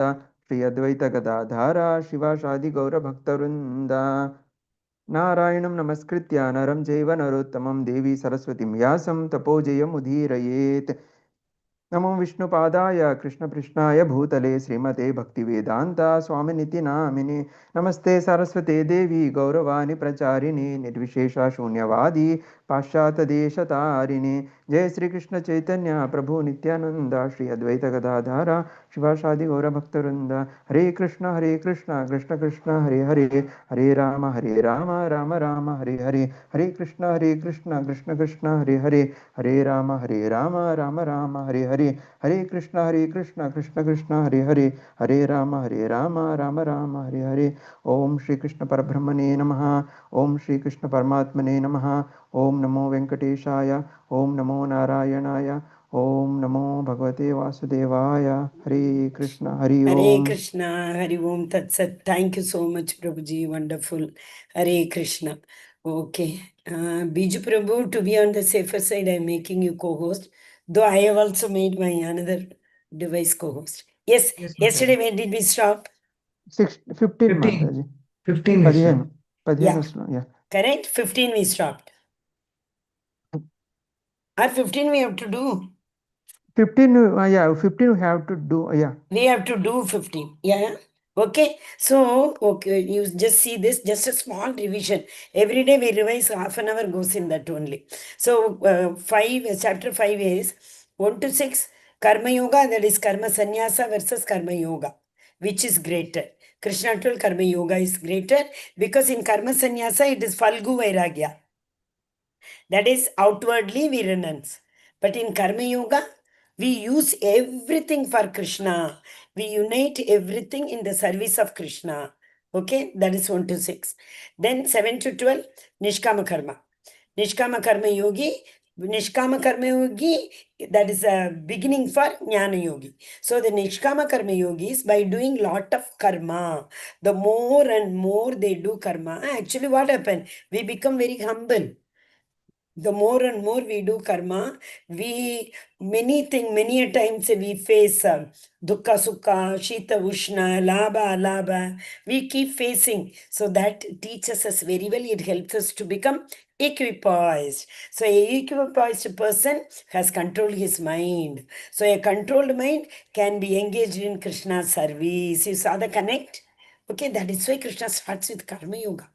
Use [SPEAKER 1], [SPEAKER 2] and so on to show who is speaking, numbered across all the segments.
[SPEAKER 1] Shri Advaita Gadadhara Shivashadi Gaura Bhaktarunda Narayanam Namaskritya Naram Jaiva Narottamam Devi Saraswati Vyasam Tapojayam Udhirayet Namo Vishnu Padaya Krishna Prishnaya Bhutale Srimate Bhakti Vedanta Swaminiti Namini Namaste Saraswate Devi Gauravani Pracharini Nirvishesha Shunyavadi Pashyata Desha Jai Sri Krishna Chaitanya Prabhu Nityananda Shri Advaita Gadadhara Shivashadi Gaura Bhaktarunda Hare Krishna Krishna Krishna Hare Hare Hare Rama Rama Rama Hare Hare Hare Krishna Krishna Krishna Hare Hare Hare Rama Rama Rama Hare Hare Hare Krishna Krishna Krishna Hare Hare Hare Rama Rama Rama Hare Hare Om Shri Krishna Parabrahmane Namaha Om Shri Krishna Paramatmane Namaha Om Namo Venkateshaya Om Namo Narayanaya Om Namo Bhagavate Vasudevaya Hare Krishna Hare
[SPEAKER 2] Hare
[SPEAKER 1] Om
[SPEAKER 2] Krishna, Hare Om Tat Sat. Thank you so much, Prabhuji. Wonderful. Hare Krishna. Okay. Biju Prabhu, to be on the safer side, I am making you co-host. Though I have also made my another device co-host. Yes. Yesterday, when did we stop?
[SPEAKER 1] 15 Mataji.
[SPEAKER 3] 15
[SPEAKER 1] 15.
[SPEAKER 2] Yeah. Correct? 15 we stopped. Or 15 we have to do.
[SPEAKER 1] 15, 15 we have to do,
[SPEAKER 2] We have to do 15. Yeah. Okay. So, okay, you just see this, just a small revision. Every day we revise, half an hour goes in that only. So, chapter 5 is 1 to 6, Karma Yoga, that is Karma Sannyasa versus Karma Yoga. Which is greater? Krishna told Karma Yoga is greater because in Karma Sannyasa it is Falgu Vairagya. That is outwardly we renounce. But in Karma Yoga, we use everything for Krishna. We unite everything in the service of Krishna. Okay, that is 1 to 6. Then 7 to 12, Nishkama Karma. Nishkama Karma Yogi, Nishkama Karma Yogi, that is a beginning for Jnana Yogi. So the Nishkama Karma Yogis, by doing lot of karma, the more and more they do karma, actually what happened? We become very humble. The more and more we do karma, many a times we face dukkha, sukha, shita, ushna, labha, alabha. We keep facing. So that teaches us very well. It helps us to become equipoised. So a equipoised person has controlled his mind. So a controlled mind can be engaged in Krishna's service. You saw the connect? Okay, that is why Krishna starts with Karma Yoga.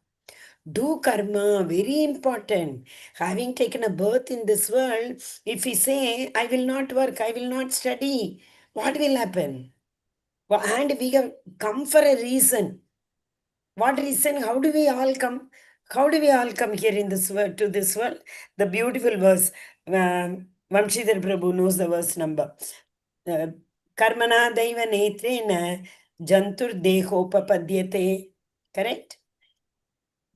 [SPEAKER 2] Do karma, very important. Having taken a birth in this world, if we say, I will not work, I will not study, what will happen? And we have come for a reason. What reason? How do we all come? How do we all come here in this world, to this world? The beautiful verse, Vamshidhar Prabhu knows the verse number. Karmana daiva netrena jantur dehopapadyate. Correct?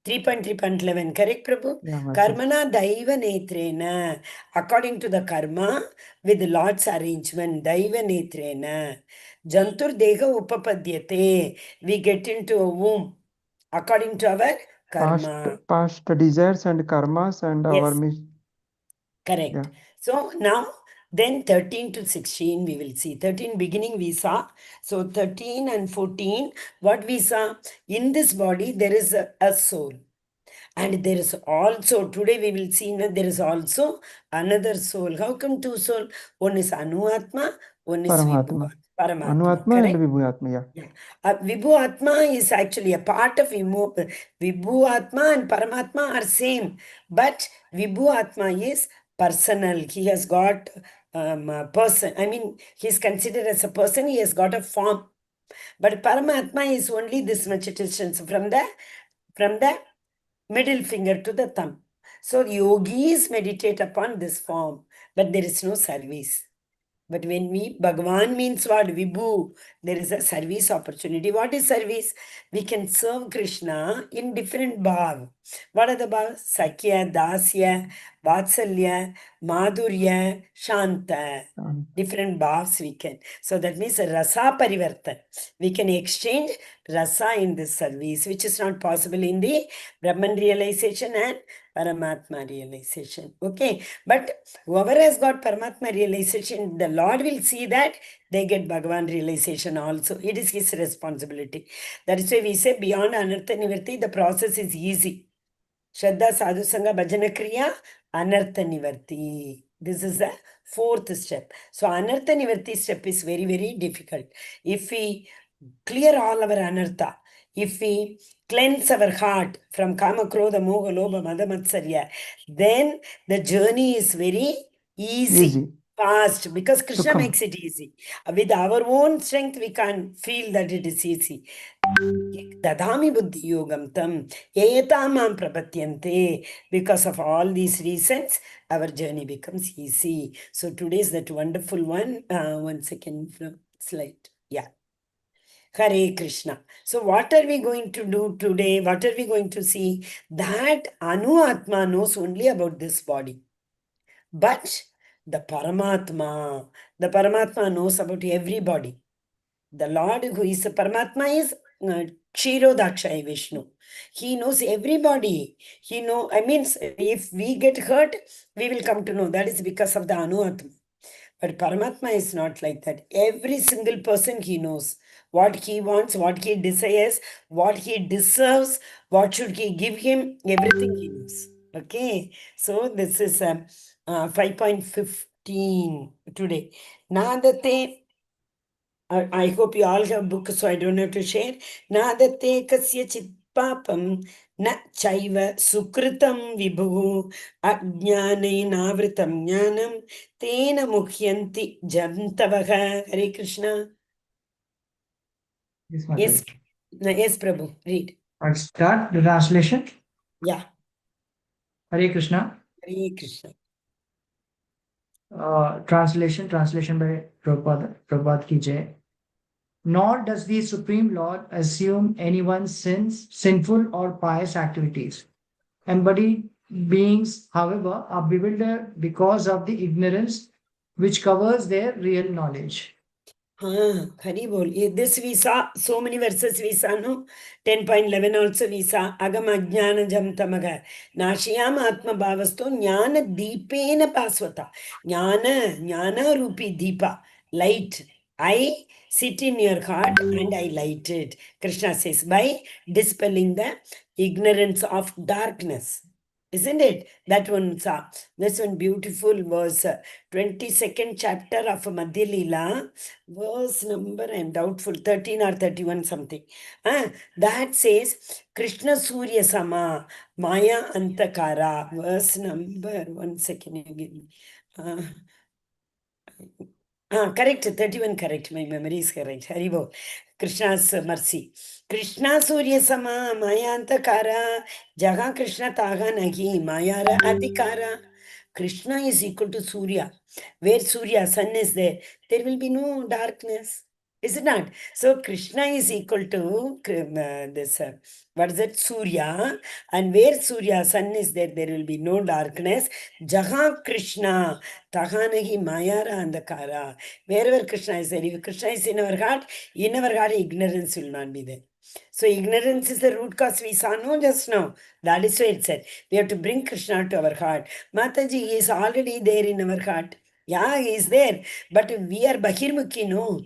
[SPEAKER 2] 3.3.11, correct, Prabhu?
[SPEAKER 1] yeah.
[SPEAKER 2] Karmana daiva netrena. According to the karma, with the Lord's arrangement, daiva netrena. Jantur deha upapadyate. We get into a womb. According to our karma.
[SPEAKER 1] Past desires and karmas and our
[SPEAKER 2] correct.
[SPEAKER 1] Yeah.
[SPEAKER 2] So now, then 13 to 16 we will see. 13 beginning we saw. So 13 and 14, what we saw? In this body there is a soul. And there is also, today we will see, there is also another soul. How come two souls? One is Anuatma, one is
[SPEAKER 1] Paramatma.
[SPEAKER 2] Paramatma.
[SPEAKER 1] Anuatma
[SPEAKER 2] Correct?
[SPEAKER 1] and Vibhu Atma,
[SPEAKER 2] Yeah. Vibhu Atma is actually a part of Vibhu Atma and Paramatma are same. But Vibhu Atma is personal. He has got a person. I mean, he is considered as a person. He has got a form. But Paramatma is only this much distance from the middle finger to the thumb. So yogis meditate upon this form, but there is no service. But when Bhagavan means what? Vibhu, there is a service opportunity. What is service? We can serve Krishna in different bhav. What are the bhav? Sakya, Dasya, Vatsalya, Madhurya, Shanta. Different bhavs we can. So that means rasa parivartan. We can exchange rasa in this service, which is not possible in the Brahman realization and Paramatma realization. Okay, but whoever has got Paramatma realization, the Lord will see that they get Bhagavan realization also. It is his responsibility. That is why we say beyond Anartha Nivarti, the process is easy. Shraddha Sadhu Sangha Bhajana Kriya, Anartha Nivarti. This is the fourth step. So Anartha Nivarti step is very, very difficult. If we clear all our anartha, if we cleanse our heart from kama, krodha, moha, lobha, mada, matsarya, then the journey is very easy, fast, because Krishna makes it easy. With our own strength, we can't feel that it is easy. Dadami buddhi yogam tam etamam prapatyante. Because of all these reasons, our journey becomes easy. So today is that wonderful one. One second slide. Yeah. Hare Krishna. So what are we going to do today? What are we going to see? That Anu Atma knows only about this body. But the Paramatma knows about everybody. The Lord who is the Paramatma is Kshirodakshaya Vishnu. He knows everybody. If we get hurt, we will come to know. That is because of the Anu Atma. But Paramatma is not like that. Every single person he knows what he wants, what he desires, what he deserves, what should he give him, everything he knows. Okay, so this is 5.15 today. Nadate, I hope you all have books, so I don't have to share. Nadate kasya chit papam na chaiva sukritam vibhu ajnane navritam jnanam tena mukhyanti jantavaha. Hare Krishna.
[SPEAKER 3] Yes,
[SPEAKER 2] Yes,
[SPEAKER 3] Mataji.
[SPEAKER 2] yes, Prabhu, read.
[SPEAKER 3] I'll start the translation.
[SPEAKER 2] Yeah,
[SPEAKER 3] Hare Krishna.
[SPEAKER 2] Hare Krishna.
[SPEAKER 3] Translation by Prabhupada. Prabhupada ki jai. Nor does the Supreme Lord assume anyone's sinful or pious activities. Embodied beings, however, are bewildered because of the ignorance which covers their real knowledge.
[SPEAKER 2] Haribol. This we saw, so many verses we saw, no? 10.11 also we saw. Agam ajnana jam tamaga. Nashiyam atma bhavasto jnana deepena pasvata. Jnana rupi deepa. Light. I sit in your heart and I light it. Krishna says, by dispelling the ignorance of darkness. Isn't it? That one saw. This one beautiful verse. 22nd chapter of Madhya Leela, verse number, I'm doubtful, 13 or 31 something. That says, Krishna Surya Sama, Maya Antakara, verse number, 1 second, you give me. Correct, 31 correct, my memory is correct. Haribo, Krishna's mercy. Krishna Surya Sama, Maya Antakara, Jaga Krishna Taga Nahi, Mayara Adhikara. Krishna is equal to Surya. Where Surya, sun is there will be no darkness. Is it not? So Krishna is equal to this, what is it, Surya. And where Surya, sun is there will be no darkness. Jaha Krishna, Tahanahi Mayara Andakara. Wherever Krishna is there, if Krishna is in our heart, ignorance will not be there. So ignorance is the root cause we saw no just now. That is why it said, we have to bring Krishna to our heart. Mataji, he is already there in our heart. Yeah, he is there. But we are Bahirmukhi, no.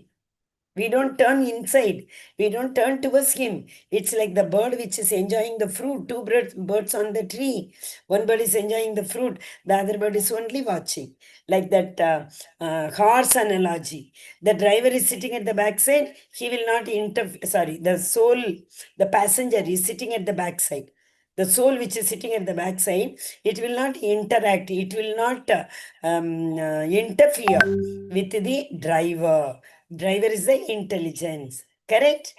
[SPEAKER 2] We don't turn inside. We don't turn towards him. It's like the bird which is enjoying the fruit. Two birds on the tree. One bird is enjoying the fruit. The other bird is only watching. Like that horse analogy. The driver is sitting at the backside. He will not interfere. Sorry, the soul, the passenger is sitting at the backside. The soul which is sitting at the backside, it will not interact. It will not interfere with the driver. Driver is the intelligence. Correct?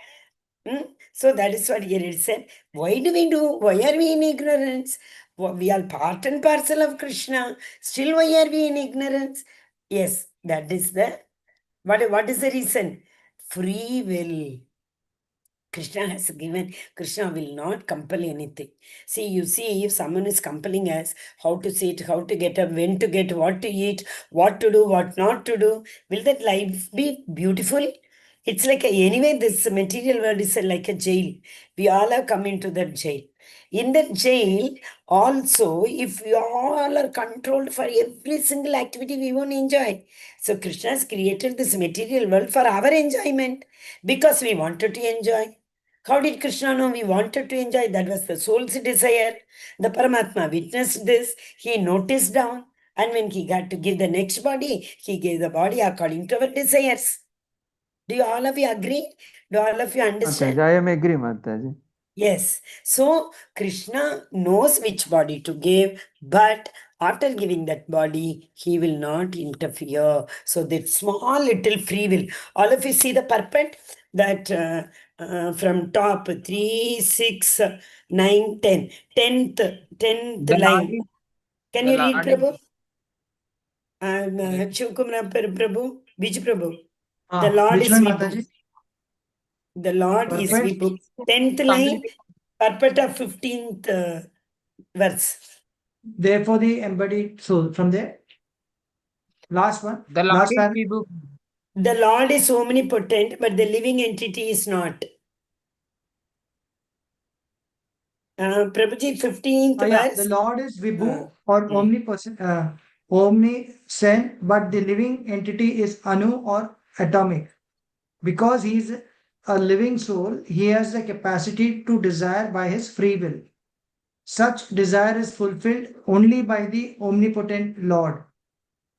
[SPEAKER 2] So that is what here it said. Why do we do? Why are we in ignorance? We are part and parcel of Krishna. Still, why are we in ignorance? Yes, that is the... What is the reason? Free will. Krishna has given, Krishna will not compel anything. See, you see, if someone is compelling us how to sit, how to get up, when to get, what to eat, what to do, what not to do, will that life be beautiful? It's like anyway, this material world is like a jail. We all have come into that jail. In the jail, also, if we all are controlled for every single activity, we won't enjoy. So Krishna has created this material world for our enjoyment because we wanted to enjoy. How did Krishna know we wanted to enjoy? That was the soul's desire. The Paramatma witnessed this. He noticed down. And when he got to give the next body, he gave the body according to our desires. Do you all of you agree? Do all of you understand?
[SPEAKER 1] Mataji, I am agree, Mataji.
[SPEAKER 2] Yes. So Krishna knows which body to give, but after giving that body, he will not interfere. So that small little free will. All of you see the purport that from top 3, 6, 9, 10. 10th
[SPEAKER 4] The Lord
[SPEAKER 2] line.
[SPEAKER 4] is,
[SPEAKER 2] Can
[SPEAKER 4] the
[SPEAKER 2] you read,
[SPEAKER 4] Lord is,
[SPEAKER 2] Prabhu? Shivkumar Prabhu, Vij Prabhu. The
[SPEAKER 3] Ah,
[SPEAKER 2] Lord
[SPEAKER 3] which
[SPEAKER 2] is
[SPEAKER 3] one,
[SPEAKER 2] Vibhu.
[SPEAKER 3] Mataji?
[SPEAKER 2] The Lord is
[SPEAKER 3] Purport?
[SPEAKER 2] Vibhu. 10th line, purport of 15th verse.
[SPEAKER 3] Therefore, the embodied soul. From there, last one,
[SPEAKER 4] the Lord
[SPEAKER 3] last
[SPEAKER 4] is
[SPEAKER 3] paragraph.
[SPEAKER 4] Vibhu.
[SPEAKER 2] The Lord is omnipotent, but the living entity is not. Prabhuji, 15th
[SPEAKER 3] Yeah,
[SPEAKER 2] verse.
[SPEAKER 3] the Lord is Vibhu or
[SPEAKER 2] Hmm.
[SPEAKER 3] omniscient, but the living entity is Anu or atomic. Because he is a living soul, he has the capacity to desire by his free will. Such desire is fulfilled only by the omnipotent Lord.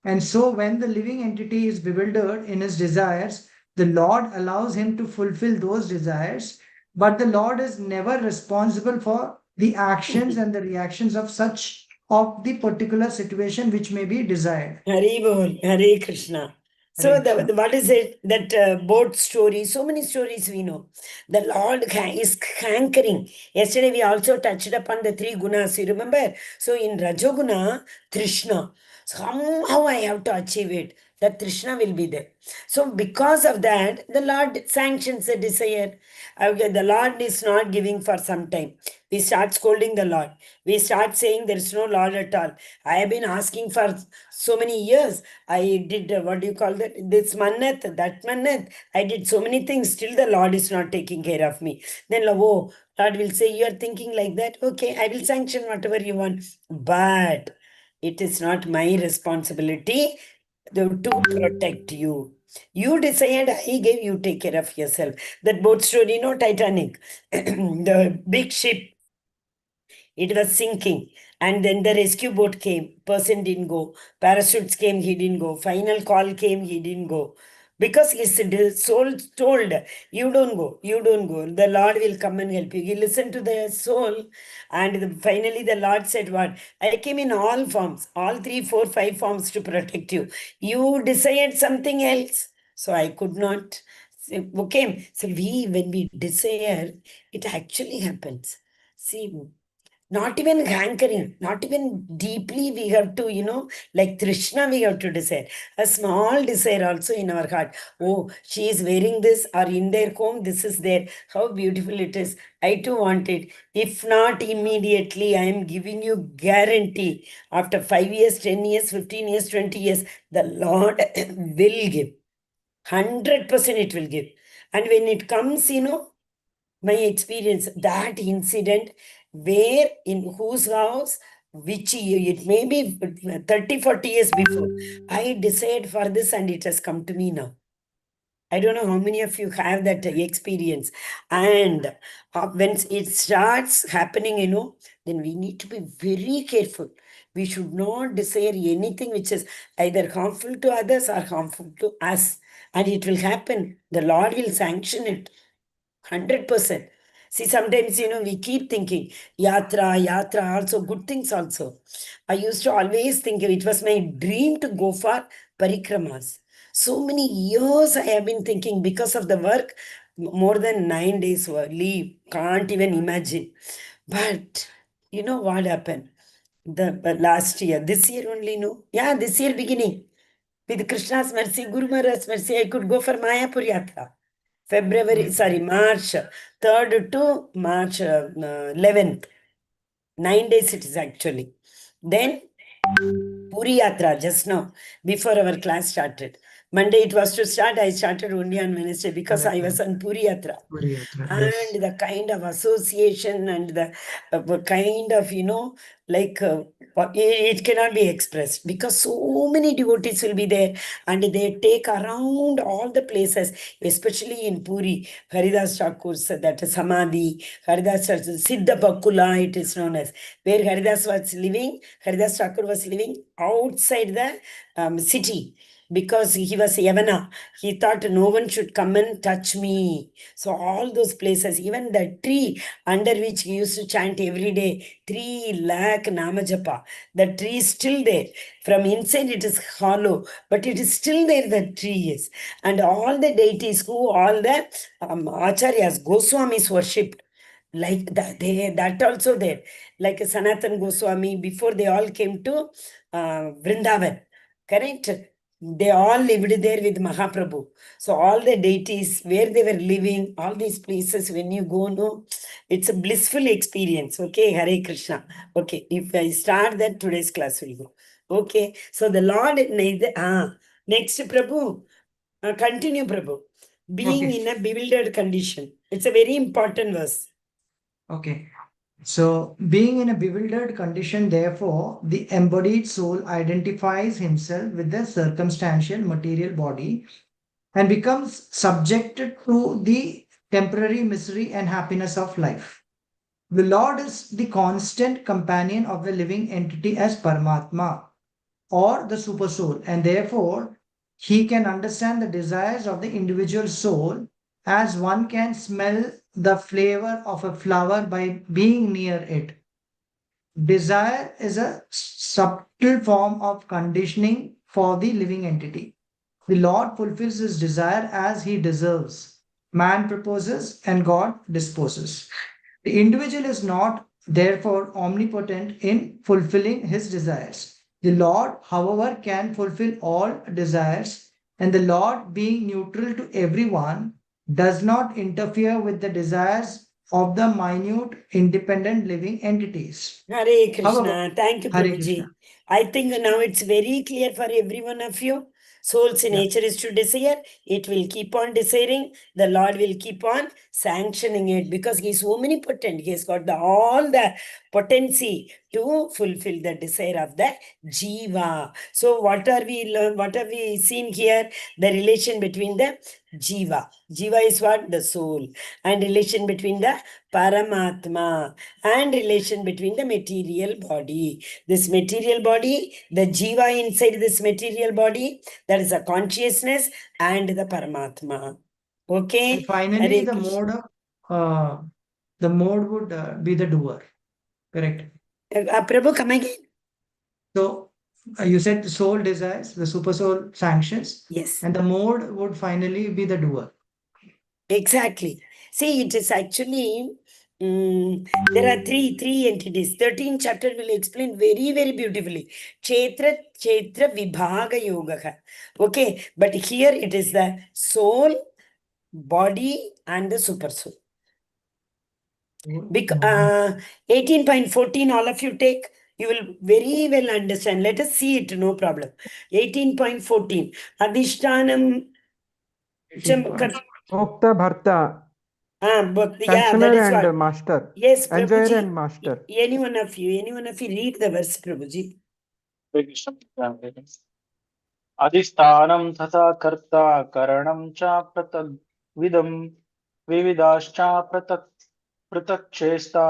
[SPEAKER 3] And so, when the living entity is bewildered in his desires, the Lord allows him to fulfill those desires, but the Lord is never responsible for the actions and the reactions of such of the particular situation which may be desired.
[SPEAKER 2] Hari Bol, Hare Krishna. So,
[SPEAKER 3] Hare Krishna.
[SPEAKER 2] what is it? That boat story, so many stories we know. The Lord is hankering. Yesterday, we also touched upon the three gunas, you remember? So, in Rajoguna, Trishna. Somehow I have to achieve it. That Trishna will be there. So, because of that, the Lord sanctions the desire. Okay, the Lord is not giving for some time. We start scolding the Lord. We start saying there is no Lord at all. I have been asking for so many years. I did, what do you call that? This mannat, that mannat. I did so many things. Still, the Lord is not taking care of me. Then, oh, Lord will say, you are thinking like that. Okay, I will sanction whatever you want. But it is not my responsibility to protect you. You decided, I gave you, take care of yourself. That boat story, no Titanic. The big ship, it was sinking. And then the rescue boat came. Person didn't go. Parachutes came, he didn't go. Final call came, he didn't go. Because his soul told, you don't go, you don't go. The Lord will come and help you. He listened to the soul. And finally the Lord said, what? I came in all forms, all 3, 4, 5 forms to protect you. You desired something else. So I could not. Okay. So when we desire, it actually happens. See, not even hankering, not even deeply we have to, like Trishna, we have to desire. A small desire also in our heart. Oh, she is wearing this, or in their home, this is there. How beautiful it is. I too want it. If not immediately, I am giving you guarantee. After 5 years, 10 years, 15 years, 20 years, the Lord will give. 100% it will give. And when it comes, my experience, that incident, where, in whose house, which year, it may be 30, 40 years before, I decided for this and it has come to me now. I don't know how many of you have that experience. And when it starts happening, then we need to be very careful. We should not desire anything which is either harmful to others or harmful to us. And it will happen. The Lord will sanction it. 100%. See, sometimes, we keep thinking, yatra, also good things also. I used to always think it was my dream to go for parikramas. So many years I have been thinking because of the work, more than 9 days leave, can't even imagine. But you know what happened? The last year, this year only, no? Yeah, this year beginning. With Krishna's mercy, Guru Maharaj's mercy, I could go for Mayapur Yatra. March 3rd to March 11th. 9 days it is actually. Then Puri Yatra just now, before our class started. Monday it was to start. I started only on Wednesday because
[SPEAKER 3] Correct,
[SPEAKER 2] I was on Puri Yatra.
[SPEAKER 3] Puri Yatra,
[SPEAKER 2] And
[SPEAKER 3] yes.
[SPEAKER 2] the kind of association and the kind of, like it cannot be expressed because so many devotees will be there and they take around all the places, especially in Puri, Haridas Thakur's, that is Samadhi, Haridas Siddha Kulai, it is known as, where Haridas was living, Haridas Thakur was living outside the city because he was Yavana. He thought no one should come and touch me. So all those places, even the tree under which he used to chant every day, 3 lakh Namajapa, the tree is still there. From inside it is hollow, but it is still there, the tree is. And all the deities who all the Acharyas, Goswamis worshipped, like that also there. Like Sanatan Goswami, before they all came to Vrindavan, correct? They all lived there with Mahaprabhu. So all the deities, where they were living, all these places, when you go, no, it's a blissful experience. Okay, Hare Krishna. Okay, if I start that, today's class will go. Okay, so the Lord, next Prabhu, continue Prabhu. Being
[SPEAKER 3] Okay.
[SPEAKER 2] in a bewildered condition. It's a very important verse.
[SPEAKER 3] Okay. So, being in a bewildered condition, therefore, the embodied soul identifies himself with the circumstantial material body and becomes subjected to the temporary misery and happiness of life. The Lord is the constant companion of the living entity as Paramatma or the super soul, and therefore he can understand the desires of the individual soul as one can smell the flavor of a flower by being near it. Desire is a subtle form of conditioning for the living entity. The Lord fulfills his desire as he deserves. Man proposes and God disposes. The individual is not, therefore, omnipotent in fulfilling his desires. The Lord, however, can fulfill all desires, and the Lord, being neutral to everyone, does not interfere with the desires of the minute, independent living entities.
[SPEAKER 2] Hare
[SPEAKER 3] However,
[SPEAKER 2] Krishna. Thank you,
[SPEAKER 3] Hare Krishna.
[SPEAKER 2] Prabhuji. I think now it's very clear for every one of you. Soul's
[SPEAKER 3] Yeah.
[SPEAKER 2] nature is to desire. It will keep on desiring. The Lord will keep on sanctioning it because He is omnipotent. He has got all the potency to fulfill the desire of the Jiva. So what are we learn? What have we seen here? The relation between the Jiva. Jiva is what? The soul. And relation between the Paramatma and relation between the material body. This material body, the Jiva inside this material body, that is a consciousness and the Paramatma. Okay?
[SPEAKER 3] And finally,
[SPEAKER 2] Hare Krishna.
[SPEAKER 3] the mode would be the doer. Correct.
[SPEAKER 2] Prabhu, come again?
[SPEAKER 3] So you said the soul desires, the super soul sanctions,
[SPEAKER 2] Yes,
[SPEAKER 3] and the mode would finally be the doer.
[SPEAKER 2] exactly. See, it is actually there are three entities. 13th chapter will explain very, very beautifully. Kshetra Vibhaga Yoga. Okay, but here it is the soul, body, and the super soul.
[SPEAKER 3] Body.
[SPEAKER 2] 18.14, all of you take, you will very well understand. Let us see it, no problem. 18.14. Adhishtanam.
[SPEAKER 1] Mukta Bharta,
[SPEAKER 2] Yeah, that
[SPEAKER 1] sanctioner
[SPEAKER 2] is what.
[SPEAKER 1] and master,
[SPEAKER 2] Yes,
[SPEAKER 1] enjoyer
[SPEAKER 2] Prabhuji.
[SPEAKER 1] and master.
[SPEAKER 2] Any one of you read the verse, Prabhuji.
[SPEAKER 4] अधिष्ठानं तथा कर्ता करणं च पृथग्विदं विविधाश्च पृथक् पृथक् चेष्टा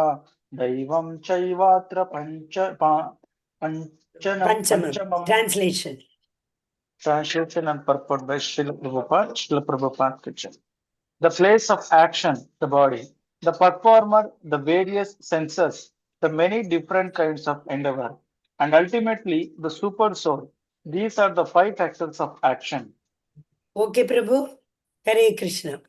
[SPEAKER 4] दैवं चैवात्र
[SPEAKER 2] Panchamam.
[SPEAKER 4] पंचमम्.
[SPEAKER 2] Translation.
[SPEAKER 4] Translation and purport by Srila Prabhupada. Srila Prabhupada Kitchen. The place of action, the body, the performer, the various senses, the many different kinds of endeavor, and ultimately the super soul. These are the 5 factors of action.
[SPEAKER 2] Okay, Prabhu. Hare Krishna.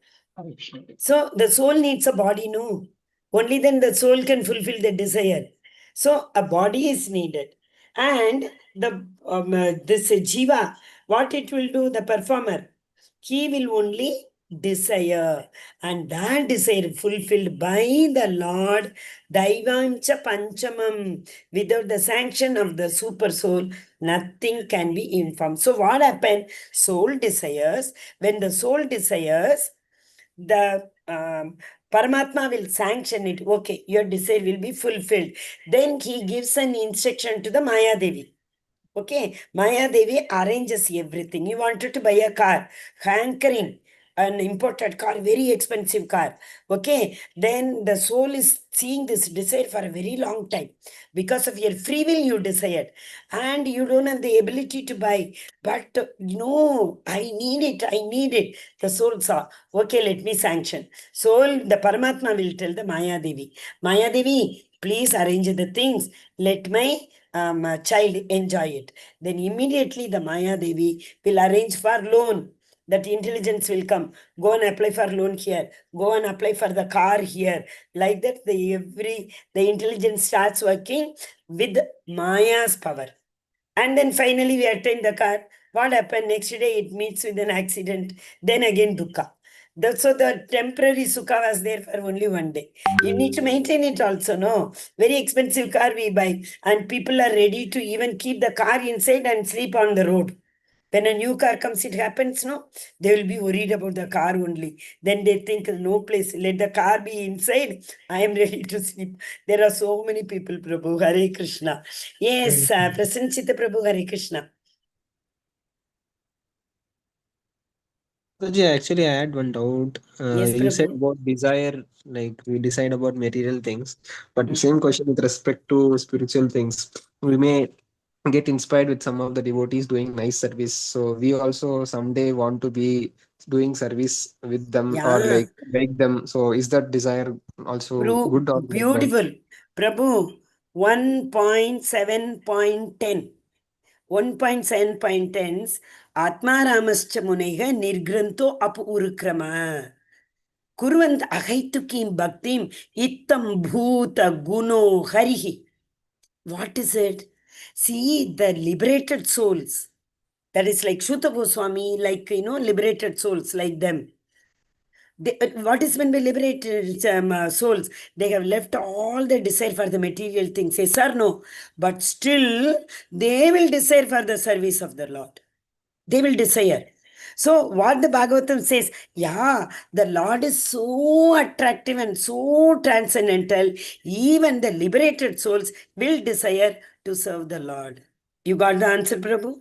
[SPEAKER 2] So the soul needs a body, no? Only then the soul can fulfill the desire. So a body is needed. And this jiva, what it will do, the performer, he will only desire, and that desire fulfilled by the Lord, Daivancha Panchamam, without the sanction of the super soul, nothing can be informed. So what happened? Soul desires. When the soul desires, the Paramatma will sanction it. Okay, your desire will be fulfilled. Then he gives an instruction to the Maya Devi. Okay, Maya Devi arranges everything. You wanted to buy a car, hankering, an imported car, very expensive car. Okay, then the soul is seeing this desire for a very long time. Because of your free will, you desired, and you don't have the ability to buy. But no, I need it, I need it. The soul saw, okay, let me sanction. Soul, the Paramatma will tell the Maya Devi, Maya Devi, please arrange the things. Let my child enjoy it. Then immediately the Maya Devi will arrange for loan. That intelligence will come. Go and apply for loan here. Go and apply for the car here. Like that, the intelligence starts working with Maya's power. And then finally we attain the car. What happened? Next day it meets with an accident. Then again dukkha. So the temporary sukha was there for only one day. You need to maintain it also, no? Very expensive car we buy. And people are ready to even keep the car inside and sleep on the road. When a new car comes, it happens, no? They will be worried about the car only. Then they think, no place, let the car be inside. I am ready to sleep. There are so many people, Prabhu. Hare Krishna. Yes, Prasanchita Prabhu, Hare Krishna.
[SPEAKER 5] Guruji, actually, I had one doubt.
[SPEAKER 2] Yes,
[SPEAKER 5] You said
[SPEAKER 2] Prabhu.
[SPEAKER 5] about desire, like we decide about material things, but
[SPEAKER 2] Mm.
[SPEAKER 5] same question with respect to spiritual things. We may get inspired with some of the devotees doing nice service, so we also someday want to be doing service with them or
[SPEAKER 2] Yeah,
[SPEAKER 5] like them. So, is that desire also good or bad?
[SPEAKER 2] beautiful. Prabhu, 1.7.10. 1.7.10 Atmaramascha Munaiha Nirgranto Apu Urukrama. Kurvant Ahaitukim Bhaktim Ittam Bhuta Guno Harihi. What is it? See, the liberated souls. That is like Shuta Goswami, like, liberated souls like them. What is meant by liberated souls? They have left all the desire for the material things. Yes or no? But still, they will desire for the service of the Lord. They will desire. So, what the Bhagavatam says, yeah, the Lord is so attractive and so transcendental, even the liberated souls will desire to serve the Lord. You got the answer, Prabhu?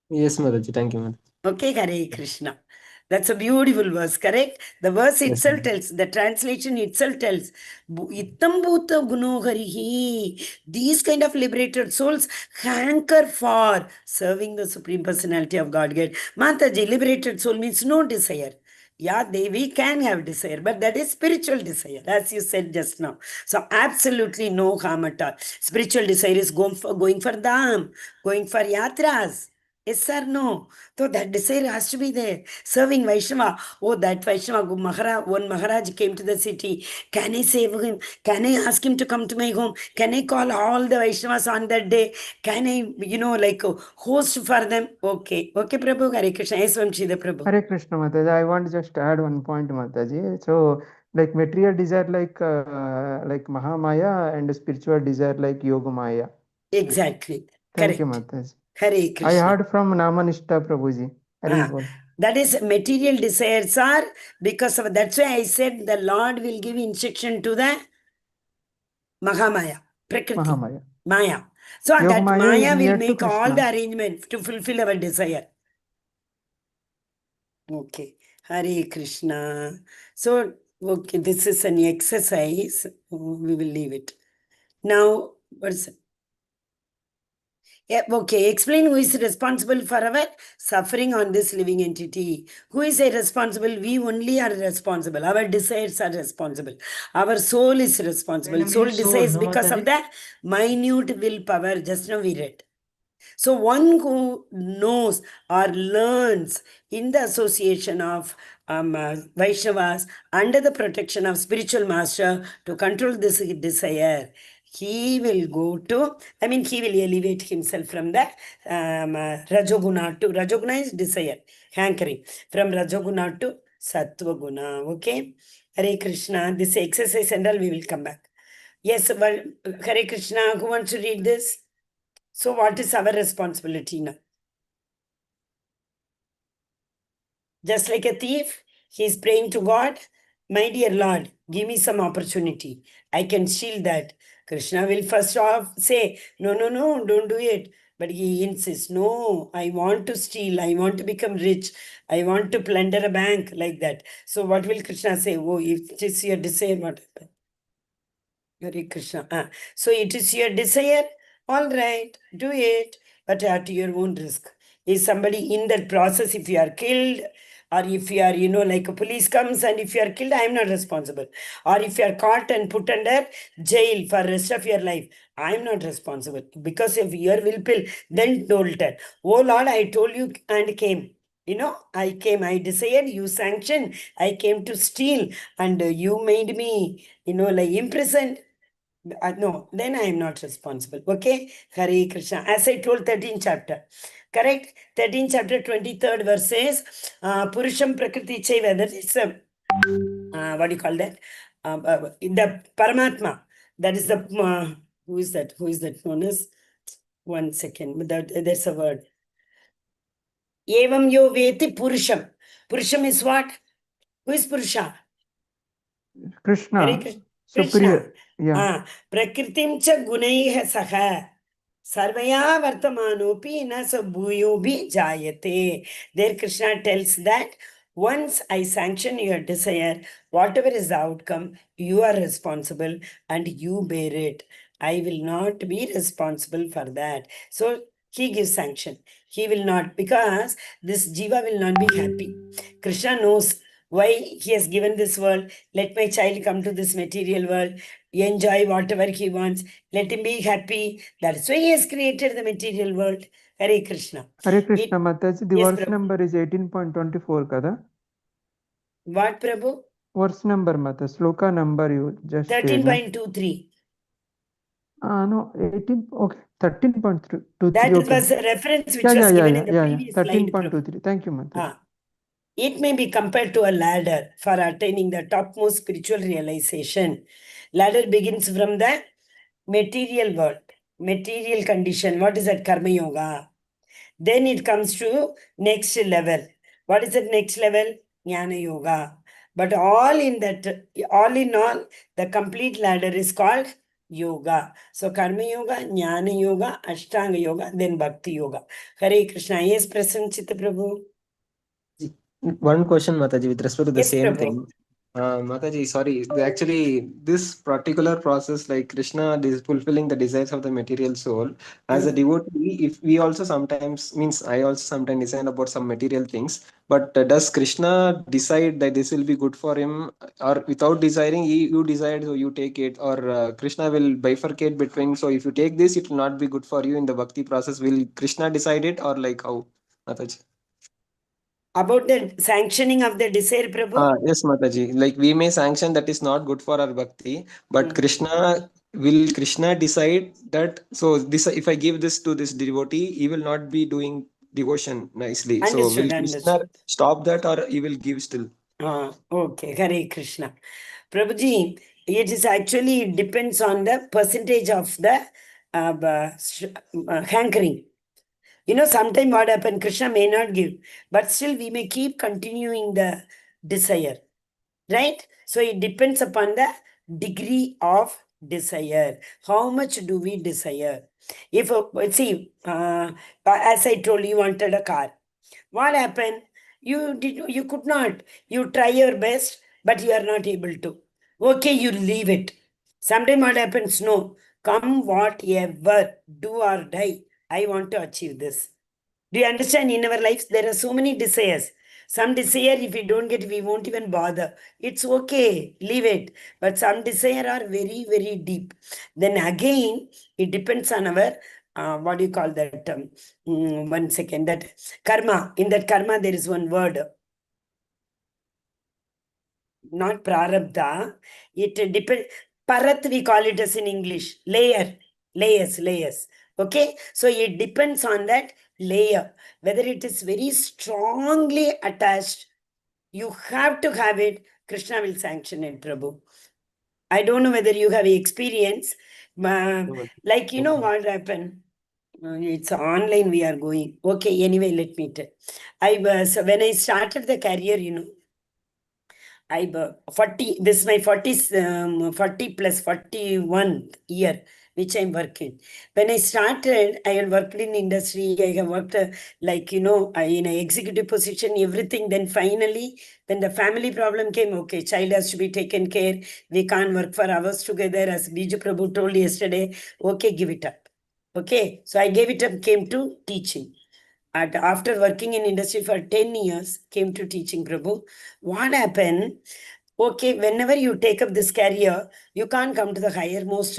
[SPEAKER 5] Yes, Mataji. Thank you, Mataji.
[SPEAKER 2] Okay, Hare Krishna. That's a beautiful verse, correct? The verse
[SPEAKER 5] Yes,
[SPEAKER 2] itself tells, the translation itself tells, Ittam Bhuta Guno Harihi. These kind of liberated souls hanker for serving the Supreme Personality of Godhead. Mataji, liberated soul means no desire. Yeah, we can have desire, but that is spiritual desire, as you said just now. So absolutely no harm at all. Spiritual desire is going for dham, going for yatras. Yes or no? So that desire has to be there. Serving Vaishnava. Oh, that Vaishnava, one Maharaj came to the city. Can I save him? Can I ask him to come to my home? Can I call all the Vaishnavas on that day? Can I, host for them? Okay. Okay, Prabhu. Hare Krishna. Yes, Vamshida Prabhu.
[SPEAKER 1] Hare Krishna Mataji. I want to just add one point, Mataji. So, like material desire, like Mahamaya, and spiritual desire, like Yogamaya.
[SPEAKER 2] Exactly.
[SPEAKER 1] Thank you,
[SPEAKER 2] Correct.
[SPEAKER 1] Mataji.
[SPEAKER 2] Hare
[SPEAKER 1] I
[SPEAKER 2] Krishna.
[SPEAKER 1] heard from Namanishta Prabhuji. Hare Bol.
[SPEAKER 2] That is, material desires are because of that's why I said the Lord will give instruction to the Mahamaya, Prakriti,
[SPEAKER 1] Mahamaya.
[SPEAKER 2] Maya. So that
[SPEAKER 1] Yogamaya is
[SPEAKER 2] Maya will
[SPEAKER 1] near to
[SPEAKER 2] make all the
[SPEAKER 1] Krishna.
[SPEAKER 2] arrangements to fulfill our desire. Okay. Hare Krishna. So, okay, this is an exercise. We will leave it. Now, what's it? Yeah, okay, explain who is responsible for our suffering on this living entity. Who is responsible? We only are responsible. Our desires are responsible. Our soul is responsible.
[SPEAKER 3] When I
[SPEAKER 2] Soul
[SPEAKER 3] mean soul,
[SPEAKER 2] desires
[SPEAKER 3] no,
[SPEAKER 2] because of
[SPEAKER 3] Mataji?
[SPEAKER 2] the minute willpower. Just now we read. So one who knows or learns in the association of Vaishnavas under the protection of spiritual master to control this desire, he will go to, he will elevate himself from the Rajoguna to Rajoguna is desire. hankering from Rajoguna to Sattva-guna. Okay? Hare Krishna. This exercise and all we will come back. Yes, well, Hare Krishna. Who wants to read this? So what is our responsibility now? Just like a thief, he is praying to God, my dear Lord, give me some opportunity. I can steal that. Krishna will first off say, no, no, no, don't do it. But he insists, no, I want to steal. I want to become rich. I want to plunder a bank like that. So what will Krishna say? Oh, if it is your desire, what happened? Hare Krishna. So it is your desire. All right, do it, but at your own risk. Is somebody in that process, if you are killed, or if you are, like a police comes and if you are killed, I am not responsible. Or if you are caught and put under jail for rest of your life, I am not responsible. Because of your will pill, then told her, oh Lord, I told you and came. I came, I desired, you sanctioned, I came to steal, and you made me, like imprisoned. No, then I am not responsible. Okay? Hare Krishna. As I told 13th chapter. Correct? 13th chapter, 23rd verse says, Purusham Prakriti Chaiva. That is, what do you call that? The Paramatma. That is the, who is that? Who is that known as? 1 second. That's a word. Evam yo veti Purusham. Purusham is what? Who is Purusha?
[SPEAKER 1] Krishna.
[SPEAKER 2] Hare Krishna.
[SPEAKER 1] Superior. Yeah.
[SPEAKER 2] Prakritim cha gunaiha saha. Sarvaya vartamanopi na sabhuyobi jayate. There Krishna tells that once I sanction your desire, whatever is the outcome, you are responsible and you bear it. I will not be responsible for that. So he gives sanction. He will not, because this jiva will not be happy. Krishna knows why he has given this world. Let my child come to this material world, enjoy whatever he wants, let him be happy. That's why he has created the material world. Hare Krishna.
[SPEAKER 1] Hare Krishna Mataji, the
[SPEAKER 2] Yes,
[SPEAKER 1] verse
[SPEAKER 2] Prabhu.
[SPEAKER 1] number is 18.24 kada?
[SPEAKER 2] What, Prabhu?
[SPEAKER 1] Verse number Mata, sloka number you just shared.
[SPEAKER 2] 13.23.
[SPEAKER 1] No, 18, okay, 13.23.
[SPEAKER 2] That
[SPEAKER 1] okay.
[SPEAKER 2] was a reference which was given in the previous slide, Prabhu.
[SPEAKER 1] 13.23. Thank you, Mataji.
[SPEAKER 2] It may be compared to a ladder for attaining the topmost spiritual realization. Ladder begins from the material world, material condition. What is that? Karma Yoga. Then it comes to next level. What is that next level? Jnana Yoga. But all in all, the complete ladder is called Yoga. So Karma Yoga, Jnana Yoga, Ashtanga Yoga, then Bhakti Yoga. Hare Krishna. Yes, Prasanna Chitta Prabhu.
[SPEAKER 5] One question, Mataji, with respect to the
[SPEAKER 2] Yes,
[SPEAKER 5] same
[SPEAKER 2] Prabhu.
[SPEAKER 5] thing. Mataji, sorry. Actually, this particular process, like Krishna is fulfilling the desires of the material soul, as a devotee, if we also sometimes, means I also sometimes decide about some material things, but does Krishna decide that this will be good for him, or without desiring, you decide, so you take it, or Krishna will bifurcate between, so if you take this, it will not be good for you in the bhakti process. Will Krishna decide it, or like how, Mataji?
[SPEAKER 2] About the sanctioning of the desire, Prabhu?
[SPEAKER 5] Yes, Mataji. Like we may sanction that is not good for our bhakti, but Krishna decide that, so this, if I give this to this devotee, he will not be doing devotion nicely. So will
[SPEAKER 2] Understood,
[SPEAKER 5] Krishna
[SPEAKER 2] understood.
[SPEAKER 5] stop that, or he will give still?
[SPEAKER 2] Okay, Hare Krishna. Prabhuji, it is actually depends on the percentage of the hankering. Sometime what happen, Krishna may not give, but still we may keep continuing the desire, right? So it depends upon the degree of desire. How much do we desire? If, as I told you, wanted a car. What happened? You could not. You try your best, but you are not able to. Okay, you leave it. Sometime what happens? No. Come whatever, do or die. I want to achieve this. Do you understand? In our lives, there are so many desires. Some desire, if we don't get, we won't even bother. It's okay, leave it. But some desire are very, very deep. Then again, it depends on our, what do you call that? 1 second, that karma. In that karma, there is one word. Not prarabdha. It depends. Parat, we call it as in English. Layers. Okay, so it depends on that layer, whether it is very strongly attached. You have to have it. Krishna will sanction it, Prabhu. I don't know whether you have experience. Like, you know what happened? It's online we are going. Okay, anyway, let me tell. When I started the career, you know, I 40, this is my 40 plus 41 year, which I'm working. When I started, I had worked in industry, I have worked like, you know, in an executive position, everything. Then finally, when the family problem came, okay, child has to be taken care. We can't work for hours together, as Biju Prabhu told yesterday. Okay, give it up. Okay, so I gave it up, came to teaching. After working in industry for 10 years, came to teaching, Prabhu. What happened? Okay, whenever you take up this career, you can't come to the higher most